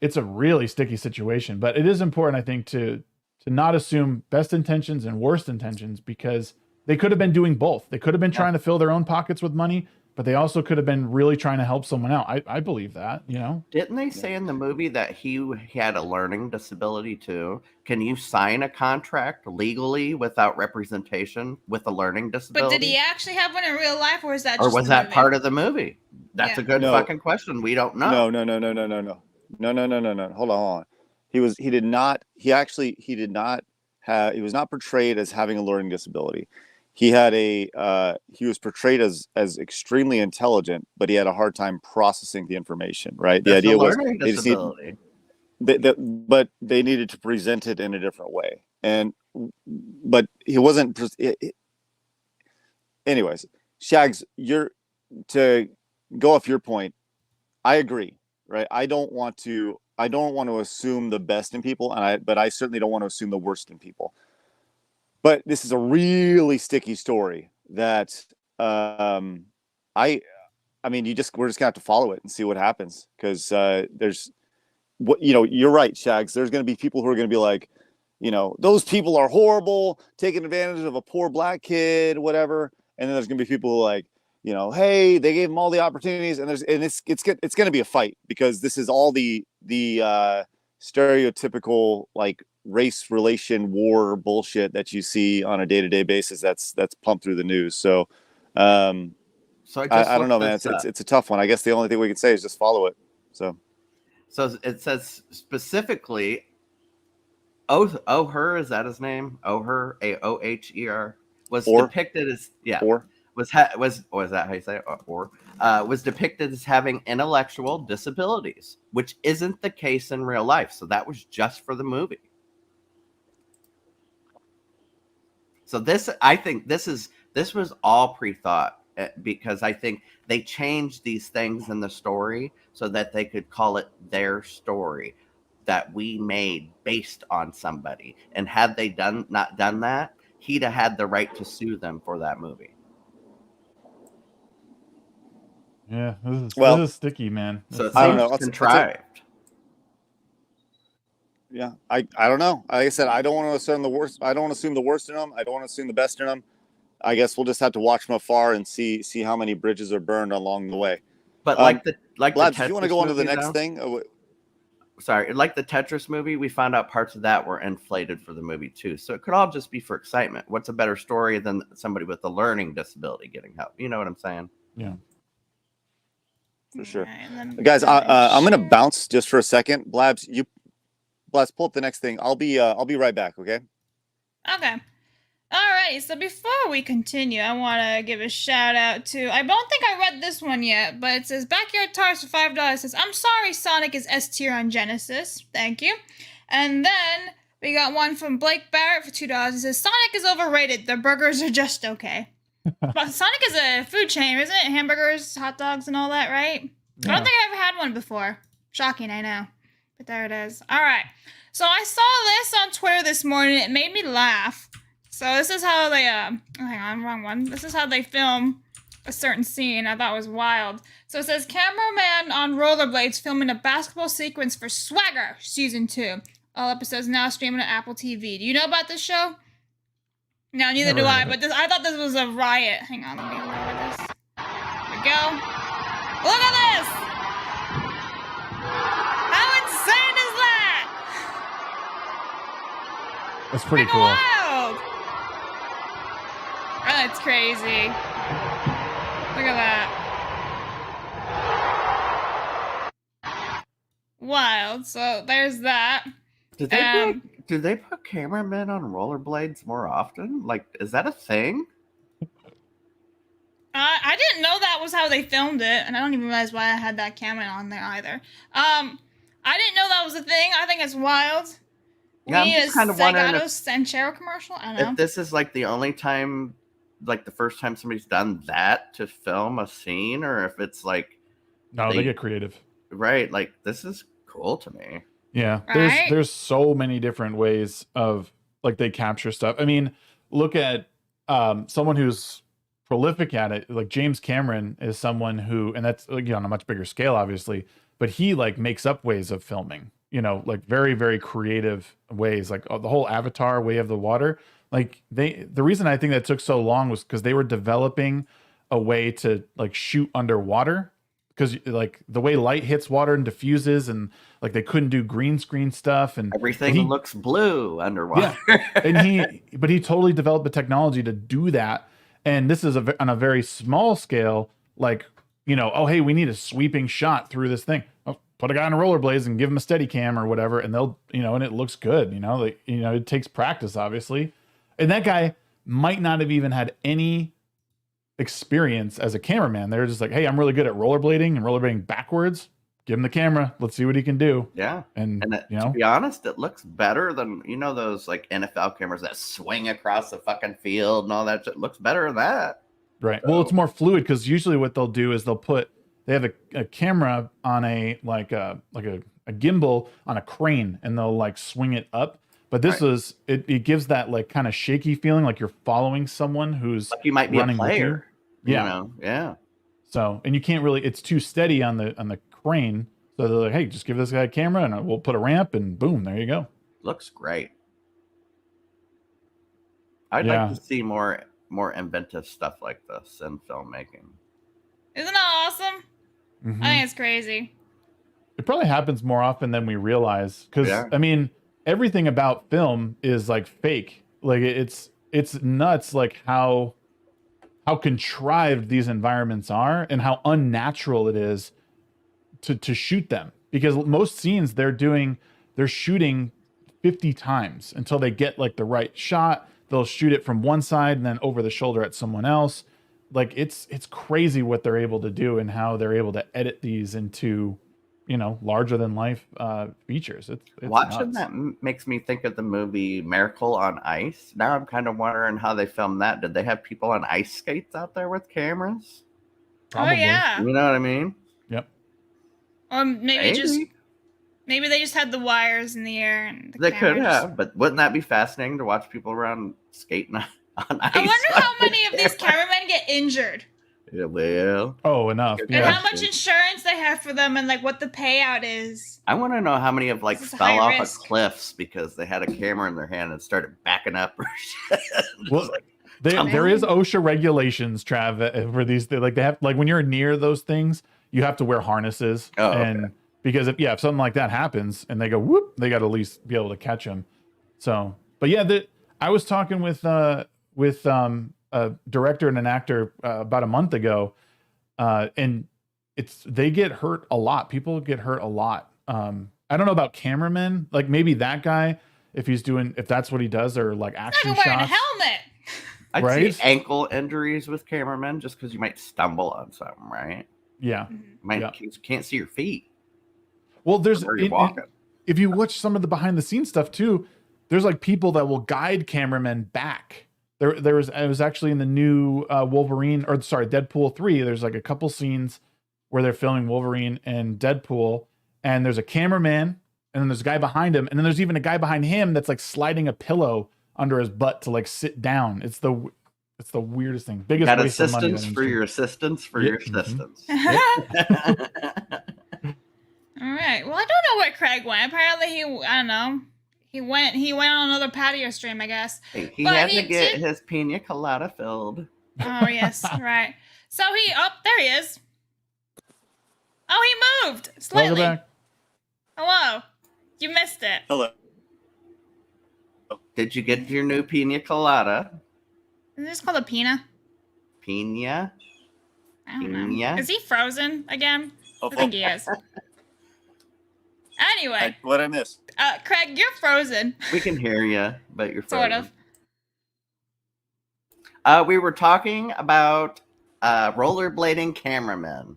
It's a really sticky situation, but it is important, I think, to not assume best intentions and worst intentions, because they could have been doing both. They could have been trying to fill their own pockets with money, but they also could have been really trying to help someone out. I believe that, Didn't they say in the movie that he had a learning disability too? Can you sign a contract legally without representation with a learning disability? But did he actually have one in real life, or is that or just was that part of the movie? That's a good fucking question. We don't know. No. Hold on. He was not portrayed as having a learning disability. He was portrayed as extremely intelligent, but he had a hard time processing the information, right? The idea was but they needed to present it in a different way. But he wasn't. Anyways, Shags, to go off your point, I agree, right? I don't want to assume the best in people, but I certainly don't want to assume the worst in people. But this is a really sticky story that we're just gonna have to follow it and see what happens, because you're right, Shags. There's gonna be people who are gonna be like, those people are horrible, taking advantage of a poor black kid, whatever. And then there's gonna be people who are like, hey, they gave him all the opportunities, and it's gonna be a fight, because this is all the stereotypical like race relation war bullshit that you see on a day-to-day basis that's pumped through the news. So I don't know, man. It's a tough one. I guess the only thing we can say is just follow it. So it says specifically Oher, is that his name? Oher, Aoher, was depicted as was that how you say it? Was depicted as having intellectual disabilities, which isn't the case in real life. So that was just for the movie. So I think this was all pre-thought, because I think they changed these things in the story so that they could call it their story that we made based on somebody. And had they not done that, he'd have had the right to sue them for that movie. Yeah, this is sticky, man. So I don't know. Contrived. Yeah, I don't know. Like I said, I don't want to assume the worst. I don't want to assume the worst in them. I don't want to assume the best in them. I guess we'll just have to watch from afar and see how many bridges are burned along the way. But Labs, the do you want to go on to the movie, next though? thing? Sorry, like the Tetris movie, we found out parts of that were inflated for the movie too. So it could all just be for excitement. What's a better story than somebody with a learning disability getting help? You know what I'm saying? Yeah. For sure. Alright, Guys, I'm gonna bounce just for a second. Blabs, pull up the next thing. I'll be right back. Okay. Okay. Alrighty, so before we continue, I want to give a shout out to, I don't think I read this one yet, but it says Backyard Tires for $5. It says, I'm sorry Sonic is S tier on Genesis. Thank you. And then we got one from Blake Barrett for $2. It says, Sonic is overrated. The burgers are just okay. But Sonic is a food chain, isn't it? Hamburgers, hot dogs, and all that, right? I don't think I ever had one before. Shocking, I know. But there it is. Alright. So I saw this on Twitter this morning. It made me laugh. So this is how they, hang on, wrong one. This is how they film a certain scene. I thought it was wild. So it says, cameraman on rollerblades filming a basketball sequence for Swagger Season 2. All episodes now streaming on Apple TV. Do you know about this show? No, neither do I, but I thought this was a riot. Hang on, let me lower this. There we go. Look at this! How insane is that? That's pretty Freaking cool. wild! That's crazy. Look at that. Wild. So there's that. Do they put cameramen on rollerblades more often? Like, is that a thing? I didn't know that was how they filmed it, and I don't even realize why I had that camera on there either. I didn't know that was a thing. I think it's wild. Yeah, I'm We just kind of wondering if Sanchero commercial. I don't know. this is like the only time, like the first time somebody's done that to film a scene, or if it's like, No, they get creative. right? Like, this is cool to me. Yeah, Right? there's so many different ways of like they capture stuff. I mean, look at someone who's prolific at it. Like James Cameron is someone who, and that's on a much bigger scale, obviously, but he like makes up ways of filming. Like very, very creative ways. Like the whole Avatar Way of the Water. Like the reason I think that took so long was because they were developing a way to like shoot underwater. Because like the way light hits water and diffuses, and like they couldn't do green screen stuff, and Everything looks blue underwater. Yeah, and he totally developed the technology to do that. And this is on a very small scale. Like oh hey, we need a sweeping shot through this thing. Oh, put a guy on a rollerblades and give him a steady cam or whatever, and they'll and it looks good. It takes practice, obviously, and that guy might not have even had any experience as a cameraman. They're just like, hey, I'm really good at rollerblading and rollerblading backwards. Give him the camera. Let's see what he can do. Yeah. And to be honest, it looks better than those like NFL cameras that swing across the fucking field and all that shit. It looks better than that. Right. Well, it's more fluid because usually what they'll do is they have a camera on a gimbal on a crane, and they'll like swing it up. But this is it gives that like kind of shaky feeling, like you're following someone who's like you might be running a player. With you. Yeah. Yeah. So, and you can't really, it's too steady on the crane. So they're like, hey, just give this guy a camera and we'll put a ramp and boom, there you go. Looks great. I'd like to see more inventive stuff like this in filmmaking. Isn't that awesome? Mm-hmm. I think it's crazy. It probably happens more often than we realize. Because I mean, everything about film is like fake. Like it's nuts, like how contrived these environments are and how unnatural it is to shoot them. Because most scenes they're shooting 50 times until they get like the right shot. They'll shoot it from one side and then over the shoulder at someone else. Like it's crazy what they're able to do and how they're able to edit these into larger than life features. It's Watching nuts. that makes me think of the movie Miracle on Ice. Now I'm kind of wondering how they filmed that. Did they have people on ice skates out there with cameras? Probably. Oh yeah. You know what I mean? Yep. Or maybe they just had the wires in the air and They could have, but wouldn't that be fascinating to watch people around skating on ice? I wonder how many of these cameramen get injured. Yeah, well. Oh, enough. And Yeah. how much insurance they have for them and like what the payout is. I want to know how many of like This is fell high off risk. of cliffs because they had a camera in their hand and started backing up or shit. Well, There is OSHA regulations, Trav, for these. Like they have, like when you're near those things, you have to wear harnesses. Oh, and okay. because if something like that happens and they go whoop, they got to at least be able to catch them. So, but yeah, I was talking with a director and an actor about a month ago, and they get hurt a lot. People get hurt a lot. I don't know about cameramen, like maybe that guy, if that's what he does, or like action Not even wearing a shots. helmet. I'd Right? see ankle injuries with cameramen just because you might stumble on something, right? Yeah. You can't see your feet. Well, there's where you're walking. if you watch some of the behind the scenes stuff too, there's like people that will guide cameramen back. It was actually in the new Deadpool 3. There's like a couple scenes where they're filming Wolverine and Deadpool, and there's a cameraman, and then there's a guy behind him, and then there's even a guy behind him that's like sliding a pillow under his butt to like sit down. It's the weirdest thing. Biggest Got waste of money assistance for your assistance for your assistance. All right. Well, I don't know where Craig went. Apparently, I don't know. He went on another patio stream, I guess. He had to get his pina colada filled. Oh yes, right. So there he is. Oh, he moved slightly. Welcome back. Hello. You missed it. Hello. Did you get your new pina colada? Is this called a pina? Pina? I don't know. Pina? Is he frozen again? Oh, I think he is. Anyway, what I miss? Craig, you're frozen. We can hear you, but you're Sort frozen. of. We were talking about rollerblading cameramen.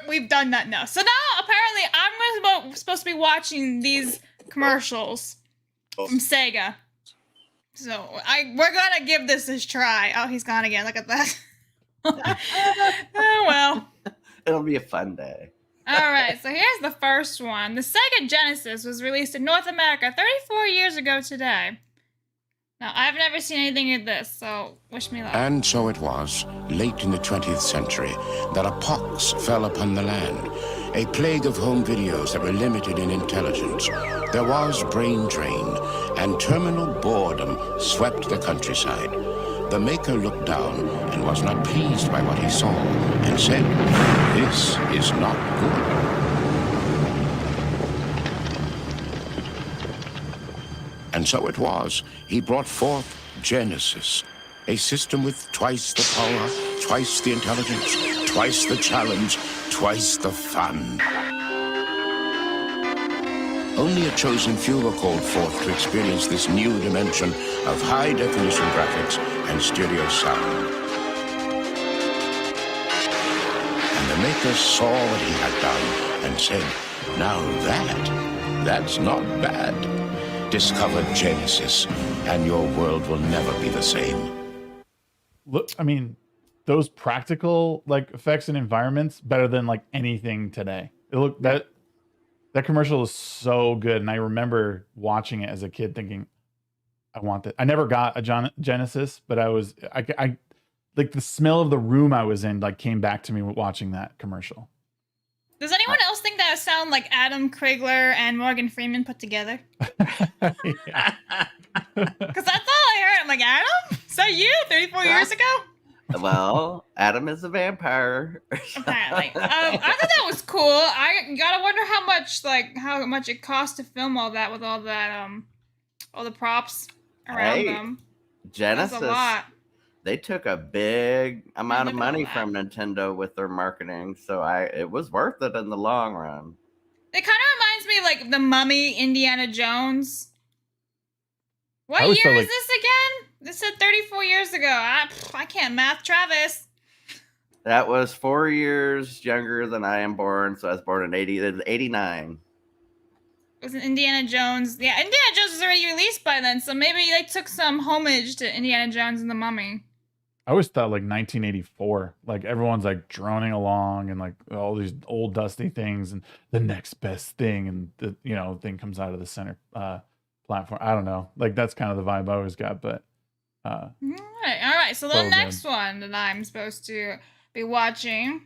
We've done that now. So now, apparently, I'm supposed to be watching these commercials from Sega. So we're gonna give this a try. Oh, he's gone again. Look at that. Oh well. It'll be a fun day. All right. So here's the first one. The Sega Genesis was released in North America 34 years ago today. Now I've never seen anything of this, so wish me luck. And so it was, late in the 20th century, that a pox fell upon the land, a plague of home videos that were limited in intelligence. There was brain drain, and terminal boredom swept the countryside. The maker looked down and was not pleased by what he saw, and said, "This is not good." And so it was. He brought forth Genesis, a system with twice the power, twice the intelligence, twice the challenge, twice the fun. Only a chosen few were called forth to experience this new dimension of high-definition graphics and stereo sound. And the maker saw what he had done and said, "Now that's not bad. Discover Genesis, and your world will never be the same." Look, I mean, those practical like effects and environments better than like anything today. That commercial is so good, and I remember watching it as a kid, thinking, "I want that." I never got a Genesis, but I like the smell of the room I was in like came back to me watching that commercial. Does anyone else think that sound like Adam Krigler and Morgan Freeman put together? Because that's all I heard. I'm like, Adam? Is that you 34 years ago? Well, Adam is a vampire. Apparently. I thought that was cool. I gotta wonder how much it cost to film all that with all that all the props around them. Genesis. That's a lot. They took a big amount of Look at money all from Nintendo with their marketing, so it was worth it in the long run. It kind of reminds me of like the Mummy, Indiana Jones. What I always year felt is this again? This said 34 years ago. I can't math, Travis. That was 4 years younger than I am born, so I was born in 89. It was Indiana Jones. Yeah, Indiana Jones was already released by then, so maybe they took some homage to Indiana Jones and the Mummy. I always thought like 1984, like everyone's like droning along and like all these old dusty things and the next best thing, and the thing comes out of the center platform. I don't know, like that's kind of the vibe I always got. But all right. So the next one that I'm supposed to be watching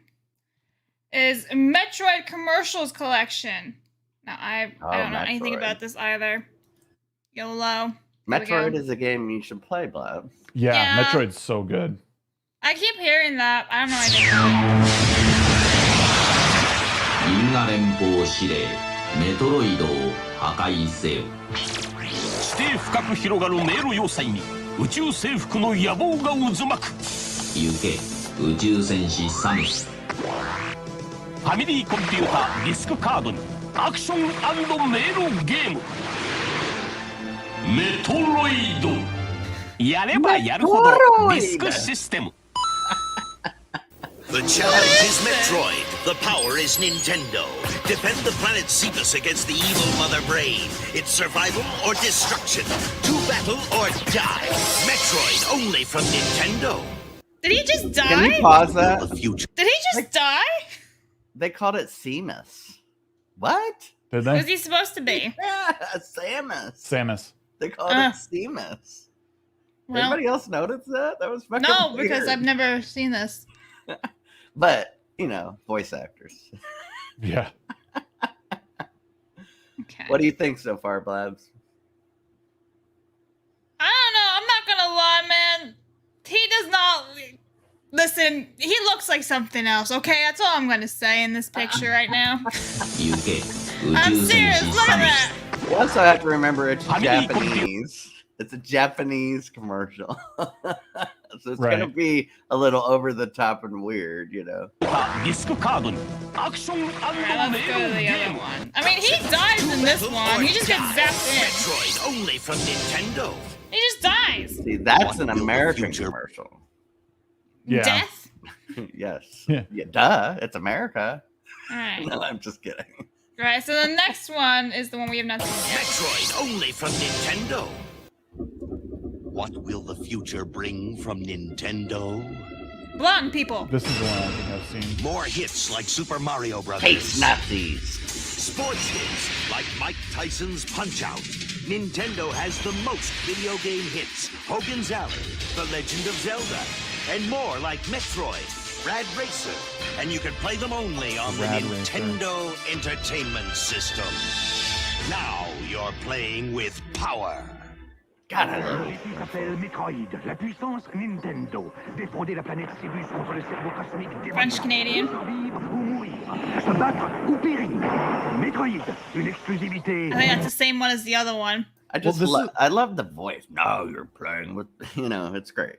is Metroid Commercials Collection. Now I don't know anything Metroid. about this either. YOLO. There we go. Metroid is a game you should play, Blab. Yeah, Metroid's so good. I keep hearing that. I don't know anything about it. 銀河連邦司令メトロイドを破壊せよ。地底深く広がる迷路要塞に宇宙征服の野望が渦巻く。行け宇宙戦士サムス。ファミリーコンピューターディスクカードにアクション&迷路ゲームメトロイド。やればやるほどディスクシステム。 The challenge is Metroid. The power is Nintendo. Defend the planet Cephas against the evil Mother Brain. It's survival or destruction. To battle or die. Metroid only from Nintendo. Did he just Can you die? pause that? The future. Did he just die? They called it Seamus. What? Did Who's they? he supposed to be? Yeah, Samus. Samus. They called it Seamus. Well, Anybody else notice that? That was fucking no, weird. because I've never seen this. But, you know, voice actors. Yeah. Okay. What do you think so far, Blabs? I don't know. I'm not gonna lie, man. He does not. Listen, he looks like something else. Okay, that's all I'm gonna say in this picture right now. 行け宇 I'm 宙戦 serious. 士 Look サ at ム that. ス。 You also have to remember it's I mean, Japanese. It's a Japanese commercial. So it's Right. going to be a little over the top and weird, you know. ディスクカードにアクション Alright, メ let's ー go to ル the ゲー other ム。 one. I mean, he dies in this one. He just gets zapped in. Metroid only from Nintendo. He just dies. See, that's What an will the American future- commercial. Yeah. Death. Yes. Yeah. Duh. It's America. All right. No, I'm just kidding. Right. So the next one is the one we have not seen yet. Metroid only from Nintendo. What will the future bring from Nintendo? Blonde people. This is the one I think I've seen. More hits like Super Mario Brothers. Space Nazis. Sports hits like Mike Tyson's Punch-Out! Nintendo has the most video game hits. Hogan's Alley, The Legend of Zelda, and more like Metroid, Rad Racer. And you can play them only on the Rad Racer. Nintendo Entertainment System. Now you're playing with power. God, I love it. Ceci s'appelle Metroid, la puissance Nintendo. Défendez la planète Cébus contre le cerveau cosmique démoniaque. French Canadian. Survivre ou mourir. Se battre ou périr. Metroid, une exclusivité. I think that's the same one as the other one. I just this is- I love the voice. No, you're playing with, you know, it's great.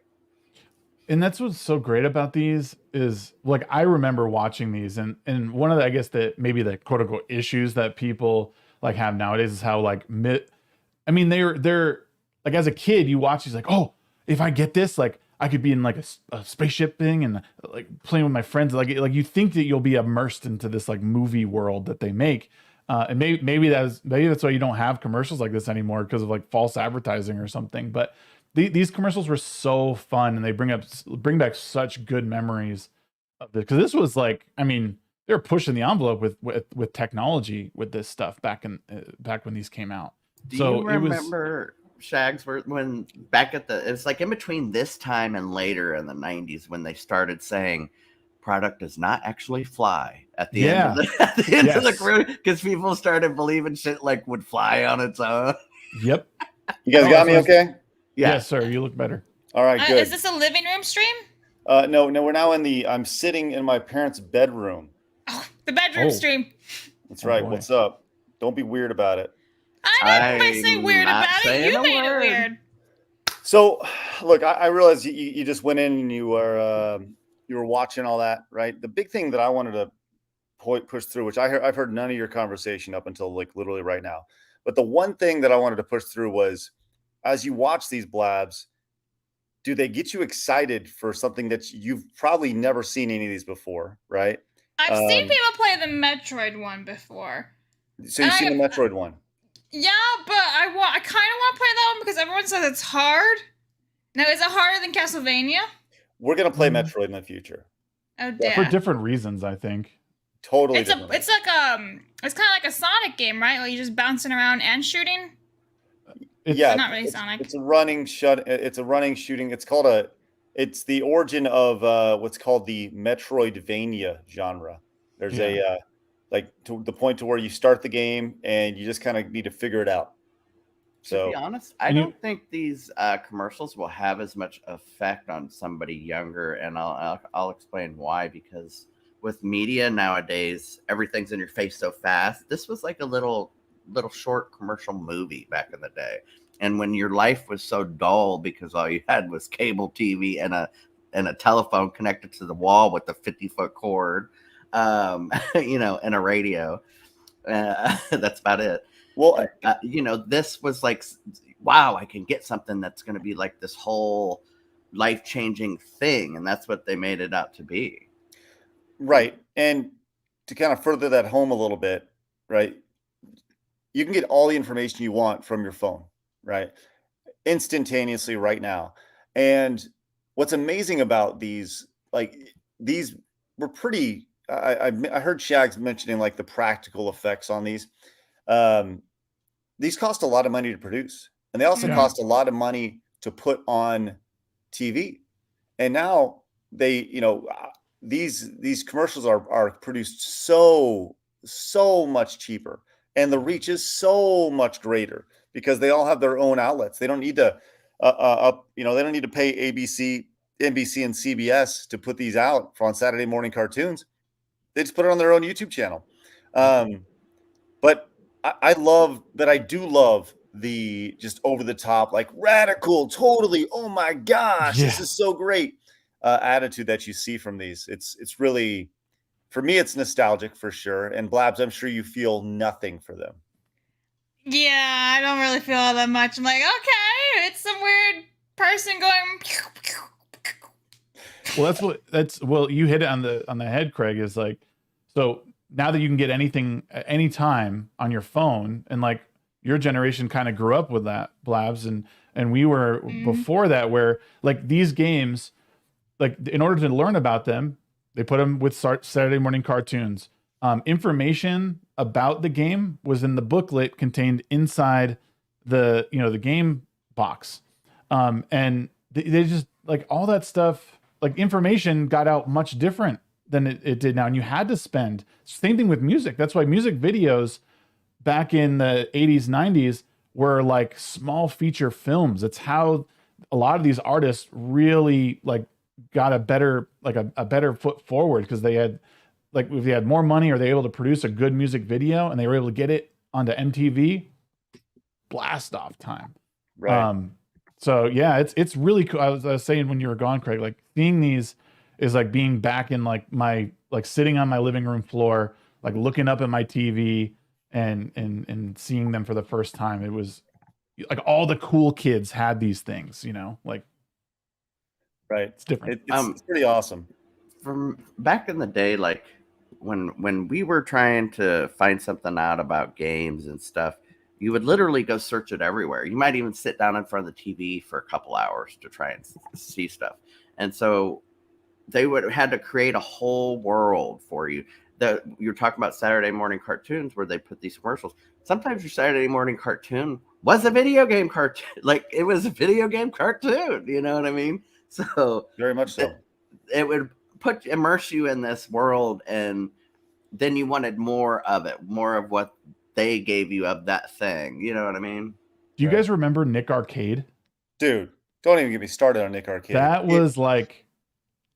And that's what's so great about these is like I remember watching these and one of the I guess that maybe the quote unquote issues that people like have nowadays is how like I mean they're like as a kid you watch these like, oh, if I get this, like I could be in like a spaceship thing and like playing with my friends, like you think that you'll be immersed into this like movie world that they make. And maybe that's why you don't have commercials like this anymore because of like false advertising or something. But these commercials were so fun and they bring back such good memories of this, because this was like, I mean, they were pushing the envelope with technology with this stuff back when these came out. Do So you it was- remember Shagsworth when back at it's like in between this time and later in the 90s when they started saying product does not actually fly at the end of the career because people started believing shit like would fly on its own. Yep. You guys got me okay? Yes, sir. You look better. All right, good. Is this a living room stream? No, we're now I'm sitting in my parents' bedroom. Oh, the bedroom Oh. stream. That's right. boy. What's up? Don't be weird about it. I didn't say I'm weird not about it. saying You a made it word. weird. So, look, I realize you just went in and you were watching all that, right? The big thing that I wanted to push through, which I've heard none of your conversation up until like literally right now, but the one thing that I wanted to push through was, as you watch these blabs, do they get you excited for something that you've probably never seen any of these before, right? I've seen people play the Metroid one before. So you've And seen the Metroid one. Yeah, but I kind of want to play that one because everyone says it's hard. Now, is it harder than Castlevania? We're gonna play Metroid in the future. Oh, For damn. different reasons, I think. Totally. It's different. like it's kind of like a Sonic game, right? Like you're just bouncing around and shooting. Yeah, not really Sonic. It's a running shooting. It's the origin of what's called the Metroidvania genre. There's like to the point to where you start the game and you just kind of need to figure it out. To be honest, I and you- don't think these commercials will have as much effect on somebody younger, and I'll explain why. Because with media nowadays, everything's in your face so fast. This was like a little short commercial movie back in the day, and when your life was so dull because all you had was cable TV and a telephone connected to the wall with a 50-foot cord, you know, and a radio. That's about it. Well, You know, this was like, wow, I can get something that's going to be like this whole life-changing thing, and that's what they made it out to be. right. And to kind of further that home a little bit, right? You can get all the information you want from your phone, right? Instantaneously right now. And what's amazing about these, like these were pretty, I heard Shags mentioning like the practical effects on these. These cost a lot of money to produce, and they also Yeah. cost a lot of money to put on TV. And now they, you know, these commercials are produced so much cheaper, and the reach is so much greater because they all have their own outlets. They don't need to, you know, they don't need to pay ABC, NBC, and CBS to put these out on Saturday morning cartoons. They just put it on their own YouTube channel. But I love that. I do love the just over the top, like radical, totally. Oh my gosh, this Yeah. is so great attitude that you see from these. It's really, for me, it's nostalgic for sure. And Blabs, I'm sure you feel nothing for them. Yeah, I don't really feel all that much. I'm like, okay, it's some weird person going. Well, you hit it on the head, Craig. Is like, so now that you can get anything at any time on your phone, and like your generation kind of grew up with that, Blabs, and we were before that, where like these games, like in order to learn about them, they put them with Saturday morning cartoons. Information about the game was in the booklet contained inside the game box, and they just like all that stuff. Like information got out much different than it did now, and you had to spend. Same thing with music. That's why music videos back in the 80s, 90s were like small feature films. It's how a lot of these artists really like got a better foot forward, because they had, like, if they had more money or they were able to produce a good music video and they were able to get it onto MTV, blast off time. Right. So yeah, it's really cool. I was saying when you were gone, Craig, like seeing these is like being back in like my, like sitting on my living room floor, like looking up at my TV and seeing them for the first time. It was like all the cool kids had these things, you know, like, right. it's different. It's pretty awesome. From back in the day, like when we were trying to find something out about games and stuff, you would literally go search it everywhere. You might even sit down in front of the TV for a couple hours to try and see stuff. And so they would have had to create a whole world for you. You're talking about Saturday morning cartoons where they put these commercials. Sometimes your Saturday morning cartoon was a video game cartoon. Like it was a video game cartoon. You know what I mean? So Very much so. It would immerse you in this world, and then you wanted more of it, more of what they gave you of that thing. You know what I mean? Do you guys remember Nick Arcade? Dude, don't even get me started on Nick Arcade. That was like,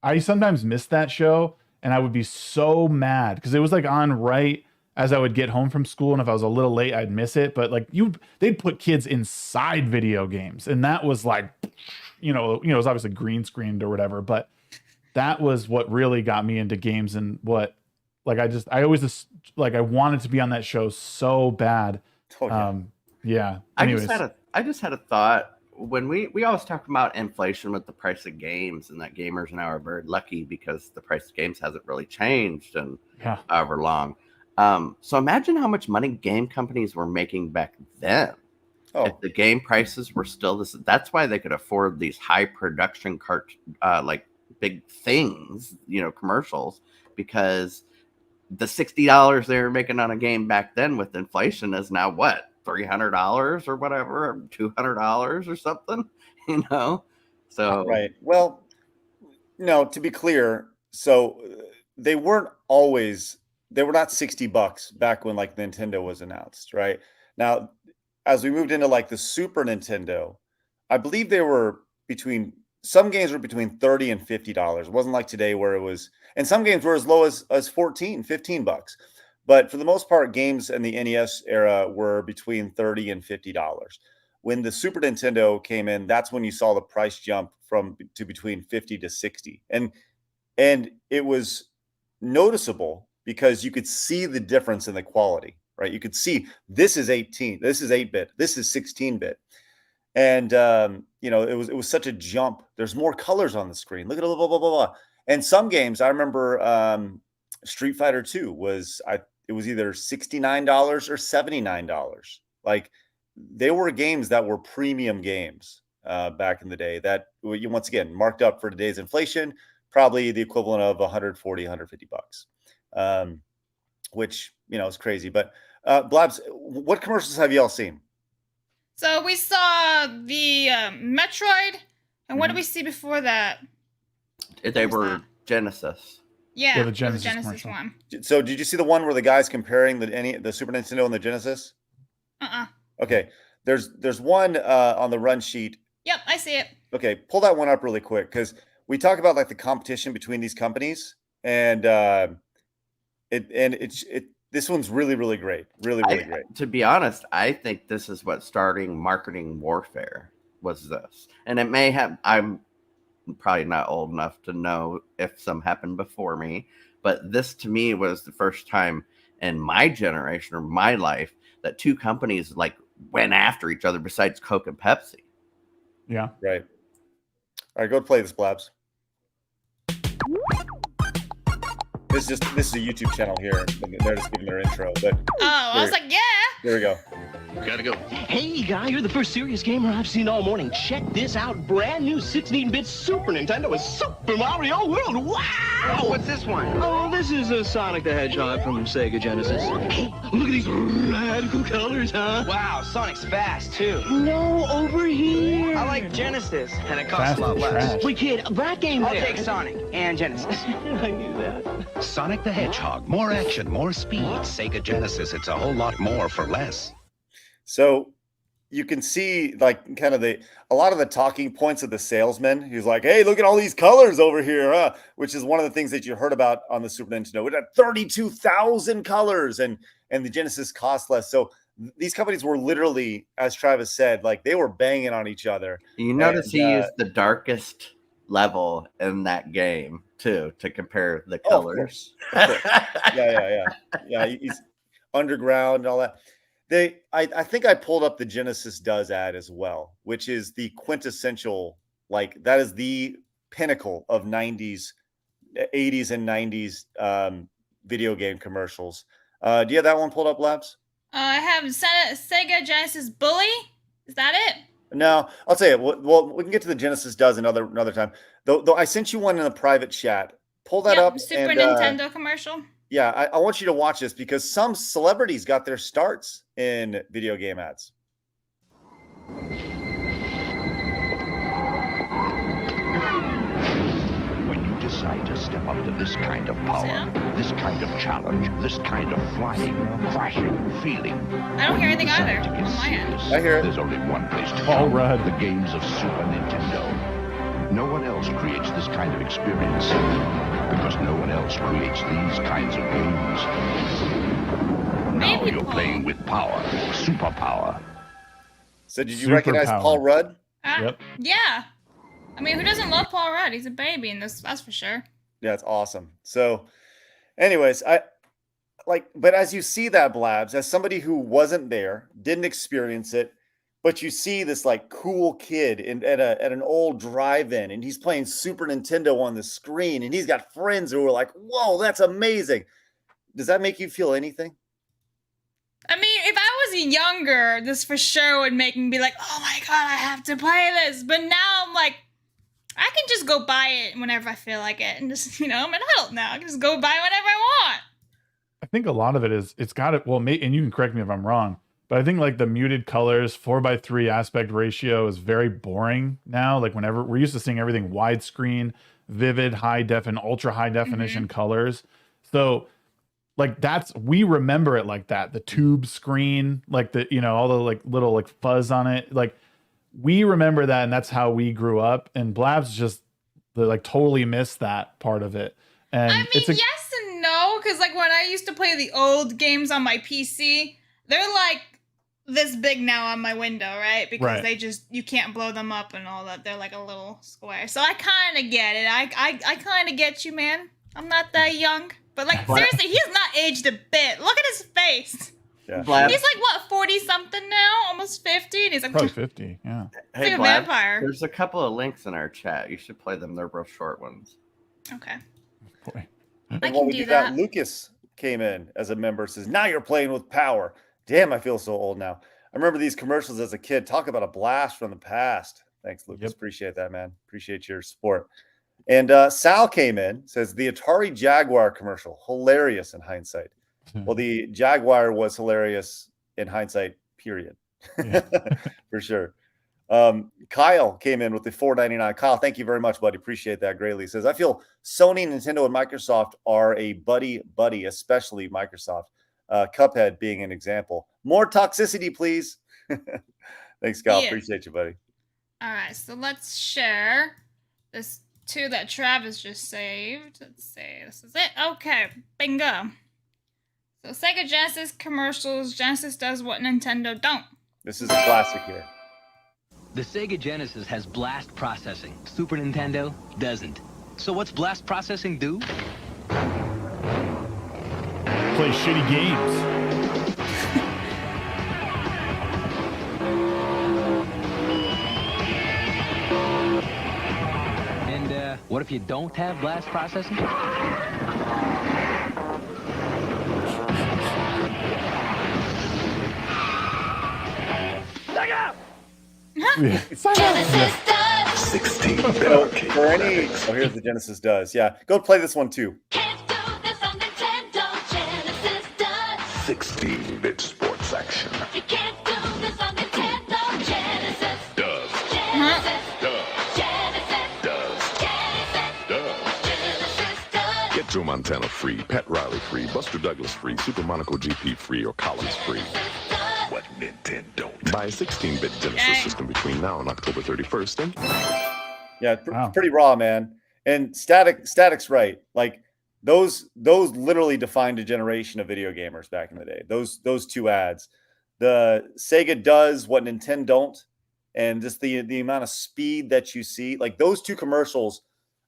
I sometimes missed that show, and I would be so mad because it was like on right as I would get home from school, and if I was a little late, I'd miss it. But like they'd put kids inside video games, and that was like, it was obviously green screened or whatever, but that was what really got me into games, and what, like, I always just, like, I wanted to be on that show so bad. Oh, yeah. Yeah. I Anyways. just had a thought. When we always talk about inflation with the price of games, and that gamers now are very lucky because the price of games hasn't really changed in however long. So imagine how much money game companies were making back then. Oh. If the game prices were still this, that's why they could afford these high production like big things, commercials, because the $60 they were making on a game back then with inflation is now what, $300 or whatever, or $200 or something, So right. Well, no, to be clear, so they were not $60 back when like Nintendo was announced, right? Now, as we moved into like the Super Nintendo, I believe they were some games were between $30 and $50. It wasn't like today where it was, and some games were as low as 14, 15 bucks. But for the most part, games in the NES era were between $30 and $50. When the Super Nintendo came in, that's when you saw the price jump to between 50 to 60. And it was noticeable because you could see the difference in the quality, right? You could see this is 18, this is 8-bit, this is 16-bit. And it was such a jump. There's more colors on the screen. Look at blah, blah, blah, blah. And some games, I remember Street Fighter 2 it was either $69 or $79. Like, they were games that were premium games back in the day that you, once again, marked up for today's inflation, probably the equivalent of 140, 150 bucks, which, is crazy. But Blabs, what commercials have y'all seen? So we saw the Metroid, and what did we see before that? They were Genesis. Yeah, the Genesis Genesis one. So did you see the one where the guy's comparing the Super Nintendo and the Genesis? Okay, there's one on the run sheet. Yep, I see it. Okay, pull that one up really quick because we talk about like the competition between these companies, and this one's really, really great. Really, really great. To be honest, I think this is what starting marketing warfare was this. And it may have, I'm probably not old enough to know if some happened before me, but this to me was the first time in my generation or my life that two companies like went after each other besides Coke and Pepsi. Yeah. Right. All right, go play this, Blabs. This is a YouTube channel here. They're just giving their intro, but I was like, yeah. Here we go. Gotta go. Hey, guy, you're the first serious gamer I've seen all morning. Check this out. Brand new 16-bit Super Nintendo with Super Mario World. Wow! Oh, what's this one? Oh, this is a Sonic the Hedgehog from Sega Genesis. Hey, look at these radical colors, huh? Wow, Sonic's fast, too. No, over here. I like Genesis, and it costs Fast a lot and less. trash. Wait, kid, that game I'll there. take Sonic and Genesis. I knew that. Sonic the Hedgehog. More action, more speed. Sega Genesis, it's a whole lot more for less. So you can see like kind of a lot of the talking points of the salesman. He's like, hey, look at all these colors over here, which is one of the things that you heard about on the Super Nintendo. It had 32,000 colors and the Genesis cost less. So these companies were literally, as Travis said, like they were banging on each other. You notice he used the darkest level in that game too to compare the colors. Of course. Yeah. He's underground and all that. I think I pulled up the Genesis Does ad as well, which is the quintessential, like that is the pinnacle of 80s and 90s video game commercials. Do you have that one pulled up, Labs? I have Sega Genesis Bully. Is that it? No, I'll tell you. Well, we can get to the Genesis Does another time. Though I sent you one in a private chat. Pull that up. Super Nintendo commercial. Yeah, I want you to watch this because some celebrities got their starts in video game ads. When you decide to step up to this kind of power, this kind of challenge, this kind of flying, crashing, feeling. I don't hear anything either on my end. I hear it. There's only one place to Paul go. Rudd. The games of Super Nintendo. No one else creates this kind of experience because no one else creates these kinds of games. Now Maybe you're Paul. playing with power, superpower. So did you recognize Superpower. Paul Rudd? Yep. Yeah. I mean, who doesn't love Paul Rudd? He's a baby in this, that's for sure. Yeah, it's awesome. So, anyways, but as you see that, Blabs, as somebody who wasn't there, didn't experience it, but you see this like cool kid at an old drive-in, and he's playing Super Nintendo on the screen, and he's got friends who are like, "Whoa, that's amazing!" Does that make you feel anything? I mean, if I was younger, this for sure would make me be like, oh my god, I have to play this. But now I'm like, I can just go buy it whenever I feel like it. And just, I'm an adult now. I can just go buy whatever I want. I think a lot of it is, it's got it. Well, and you can correct me if I'm wrong, but I think like the muted colors, 4:3 aspect ratio is very boring now. Like whenever we're used to seeing everything widescreen, vivid, high def and ultra high definition colors. So like we remember it like that. The tube screen, like the, all the like little like fuzz on it. Like we remember that, and that's how we grew up. And Blabs just like totally missed that part of it. And I mean, yes and no, because like when I used to play the old games on my PC, they're like this big now on my window, right? Because they just, you can't blow them up and all that. They're like a little square. So I kind of get it. I kind of get you, man. I'm not that young. But like, seriously, he's not aged a bit. Look at his face. Yeah. He's like, what, 40-something now? Almost 50? And he's like, probably 50, yeah. Hey, like a Blab, vampire. there's a couple of links in our chat. You should play them. They're real short ones. Okay. Boy. I And while can we do do that. Lucas came in as a member, says, now you're playing with power. Damn, I feel so old now. I remember these commercials as a kid. Talk about a blast from the past. Thanks, Lucas. Appreciate that, man. Appreciate your support. And Sal came in, says, the Atari Jaguar commercial, hilarious in hindsight. Well, the Jaguar was hilarious in hindsight, period. For sure. Kyle came in with the $4.99. Kyle, thank you very much, buddy. Appreciate that greatly. He says, I feel Sony, Nintendo, and Microsoft are a buddy, especially Microsoft. Cuphead being an example. More toxicity, please. Thanks, Kyle. Yeah. Appreciate you, buddy. All right, so let's share this 2 that Travis just saved. Let's see. This is it. Okay, bingo. So Sega Genesis commercials. Genesis does what Nintendo don't. This is a classic here. The Sega Genesis has blast processing. Super Nintendo doesn't. So what's blast processing do? Play shitty games. And what if you don't have blast processing? Genesis does. 16 for any. Oh, here's the Genesis does. Yeah, go play this one too. 16-bit sports action. You can't do this on Nintendo. Genesis Does. Get Joe Montana free, Pat Riley free, Buster Douglas free, Super Monaco GP free, or Collins free. What Nintendo? Buy a 16-bit Genesis system between now and October 31st. And yeah, pretty raw, man. And Static's right. Like those literally defined a generation of video gamers back in the day. Those 2 ads. The Sega does what Nintendo don't, and just the amount of speed that you see. Like those 2 commercials.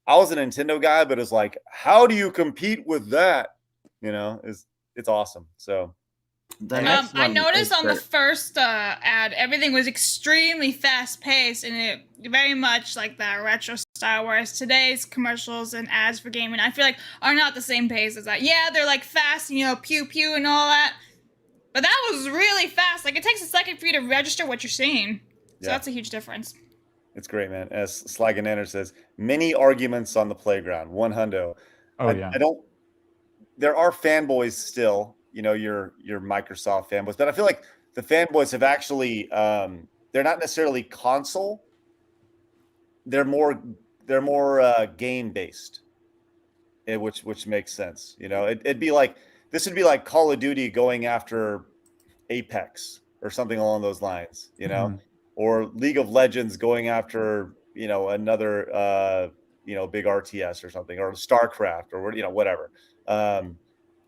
I was a Nintendo guy, but it's like, how do you compete with that? It's awesome. So I noticed on the first ad, everything was extremely fast paced and it very much like that retro style, whereas today's commercials and ads for gaming, I feel like, are not the same pace as that. Yeah, they're like fast, pew pew and all that, but that was really fast. Like it takes a second for you to register what you're seeing. So that's a huge difference. It's great, man. As Slaganander says, many arguments on the playground. 100. Oh, yeah. I don't. There are fanboys still. Your Microsoft fanboys, but I feel like the fanboys have actually. They're not necessarily console. They're more game based, which makes sense. It'd be like this would be like Call of Duty going after Apex or something along those lines. Or League of Legends going after, another, big RTS or something, or StarCraft or, whatever.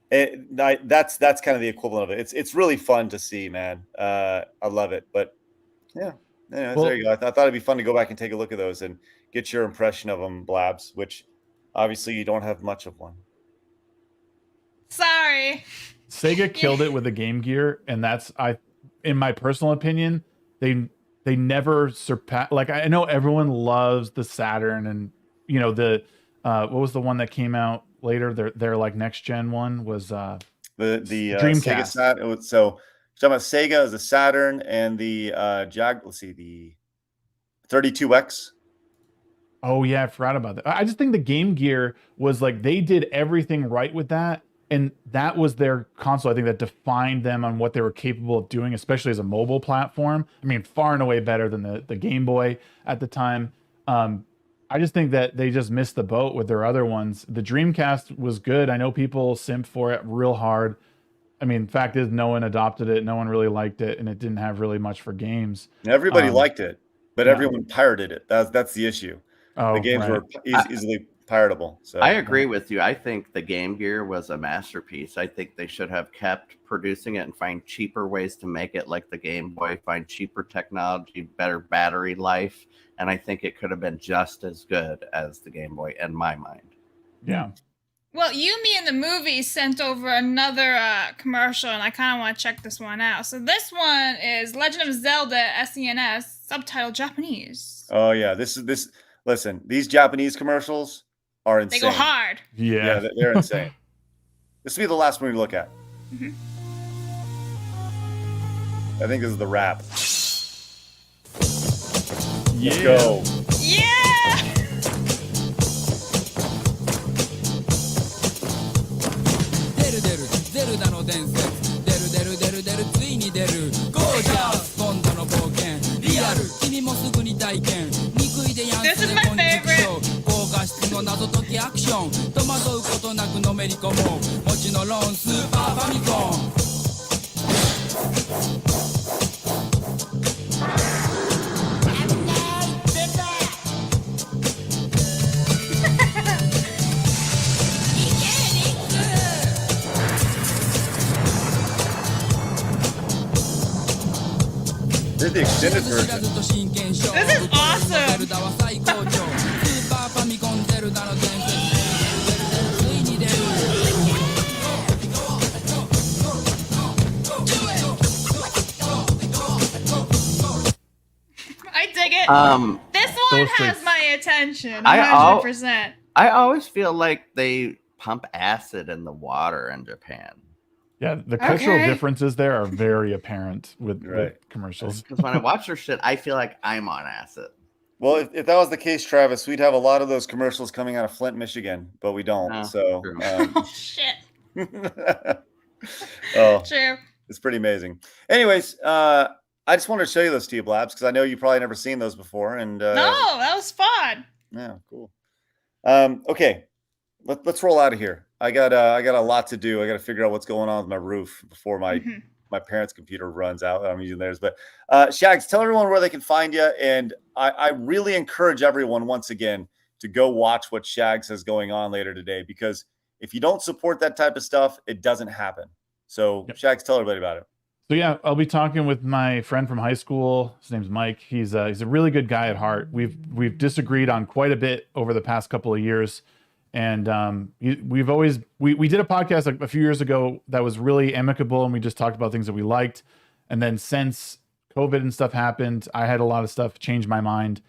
That's kind of the equivalent of it. It's really fun to see, man. I love it. But yeah, there you go. I thought it'd be fun to go back and take a look at those and get your impression of them, Blabs, which obviously you don't have much of one. Sorry. Sega killed it with the Game Gear, and in my personal opinion, they never surpassed. Like I know everyone loves the Saturn, and the what was the one that came out later? Their like next gen one was the Sega Dreamcast. Saturn. So talking about Sega as the Saturn and the the 32X. Oh yeah, I forgot about that. I just think the Game Gear was like they did everything right with that. And that was their console, I think, that defined them on what they were capable of doing, especially as a mobile platform. I mean, far and away better than the Game Boy at the time. I just think that they just missed the boat with their other ones. The Dreamcast was good. I know people simp for it real hard. I mean, fact is, no one adopted it. No one really liked it, and it didn't have really much for games. Everybody liked it, but yeah. everyone pirated it. That's the issue. Oh, the games right. were easily piratable. So I agree with you. I think the Game Gear was a masterpiece. I think they should have kept producing it and find cheaper ways to make it, like the Game Boy, find cheaper technology, better battery life, and I think it could have been just as good as the Game Boy in my mind. Yeah. Well, Yumi in the movie sent over another commercial, and I kind of want to check this one out. So this one is Legend of Zelda SNES, subtitled Japanese. Oh yeah, this. Listen, these Japanese commercials are insane. They go hard. Yeah, they're insane. This will be the last one we look at. Mm-hmm. I think this is the wrap. Yeah. Let's go. Yeah. This is my favorite. Here's the extended version. This is awesome. I dig it. This one has my attention. 100%. I always feel like they pump acid in the water in Japan. Yeah, the cultural differences there are very apparent with commercials. Because when I watch their shit, I feel like I'm on acid. Well, if that was the case, Travis, we'd have a lot of those commercials coming out of Flint, Michigan, but we don't. So, shit. Oh, true. It's pretty amazing. Anyways, I just wanted to show you those Steve Labs because I know you've probably never seen those before. And no, that was fun. Yeah, cool. Okay, let's roll out of here. I got a lot to do. I got to figure out what's going on with my roof before my parents' computer runs out. I'm using theirs. But Shags, tell everyone where they can find you. And I really encourage everyone once again to go watch what Shags has going on later today, because if you don't support that type of stuff, it doesn't happen. So Shags, tell everybody about it. So yeah, I'll be talking with my friend from high school. His name's Mike. He's a really good guy at heart. We've disagreed on quite a bit over the past couple of years. And we've always we did a podcast like a few years ago that was really amicable, and we just talked about things that we liked. And then since COVID and stuff happened, I had a lot of stuff change my mind,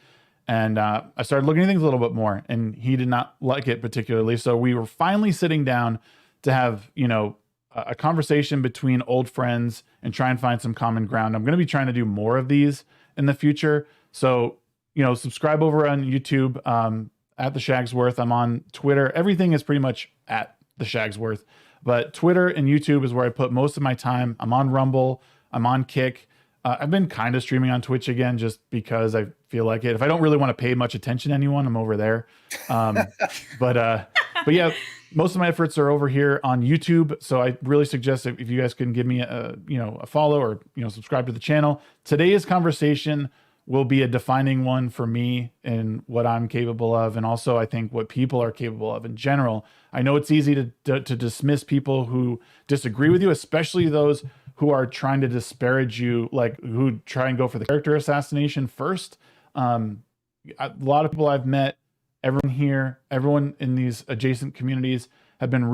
and I started looking at things a little bit more. And he did not like it particularly, so we were finally sitting down to have a conversation between old friends and try and find some common ground. I'm going to be trying to do more of these in the future, so subscribe over on YouTube. At the Shagsworth. I'm on Twitter. Everything is pretty much at the Shagsworth, but Twitter and YouTube is where I put most of my time. I'm on Rumble. I'm on Kick. I've been kind of streaming on Twitch again, just because I feel like it. If I don't really want to pay much attention to anyone, I'm over there. But yeah, most of my efforts are over here on YouTube. So I really suggest if you guys can give me a follow or subscribe to the channel. Today's conversation will be a defining one for me and what I'm capable of, and also I think what people are capable of in general. I know it's easy to dismiss people who disagree with you, especially those who are trying to disparage you, like who try and go for the character assassination first. A lot of people I've met, everyone here, everyone in these adjacent communities have been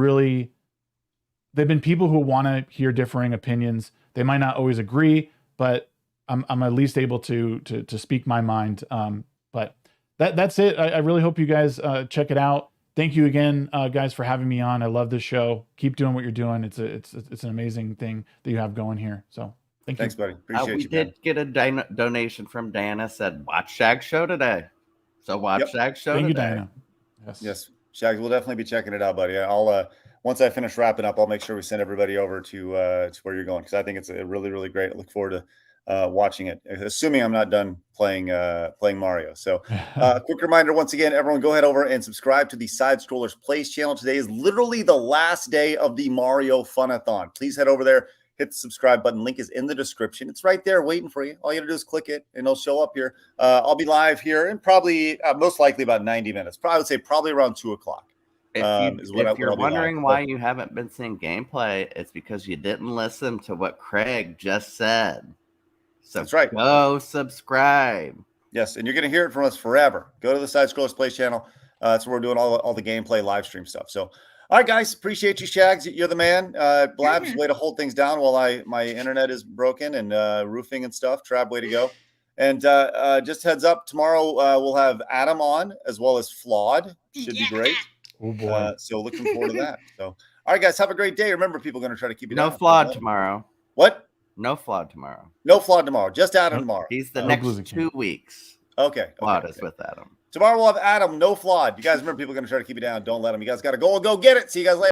they've been people who want to hear differing opinions. They might not always agree, but I'm at least able to speak my mind. But that's it. I really hope you guys check it out. Thank you again, guys, for having me on. I love this show. Keep doing what you're doing. It's an amazing thing that you have going here. So thanks, buddy. Appreciate you. We did get a donation from Diana. Said watch Shag's show today. So watch Shag's show. Thank today. you, Diana. Yes, Shags, we'll definitely be checking it out, buddy. I'll once I finish wrapping up, I'll make sure we send everybody over to where you're going, because I think it's a really, really great. I look forward to watching it, assuming I'm not done playing Mario. So quick reminder once again, everyone go head over and subscribe to the Side Scrollers Plays channel. Today is literally the last day of the Mario Funathon. Please head over there, hit the subscribe button. Link is in the description. It's right there waiting for you. All you gotta do is click it and it'll show up here. I'll be live here in probably most likely about 90 minutes. I would say probably around 2 o'clock. If you're wondering why you haven't been seeing gameplay, it's because you didn't listen to what Craig just said. So that's right. Go subscribe. Yes, and you're going to hear it from us forever. Go to the Side Scrollers Plays channel. That's where we're doing all the gameplay live stream stuff. So, all right, guys, appreciate you, Shags. You're the man. Blabs, way to hold things down while my internet is broken and roofing and stuff. Trab, way to go. And just heads up, tomorrow we'll have Adam on as well as Flawed. Should be great. Oh boy! So looking forward to that. So, all right, guys, have a great day. Remember, people are going to try to keep you no down. Flawed tomorrow. What? No Flawed tomorrow. No Flawed tomorrow. Just Adam tomorrow. He's the next 2 weeks. Okay. Flawed is with Adam. Tomorrow we'll have Adam. No Flawed. You guys remember, people are going to try to keep you down. Don't let them. You guys got to go get it. See you guys later.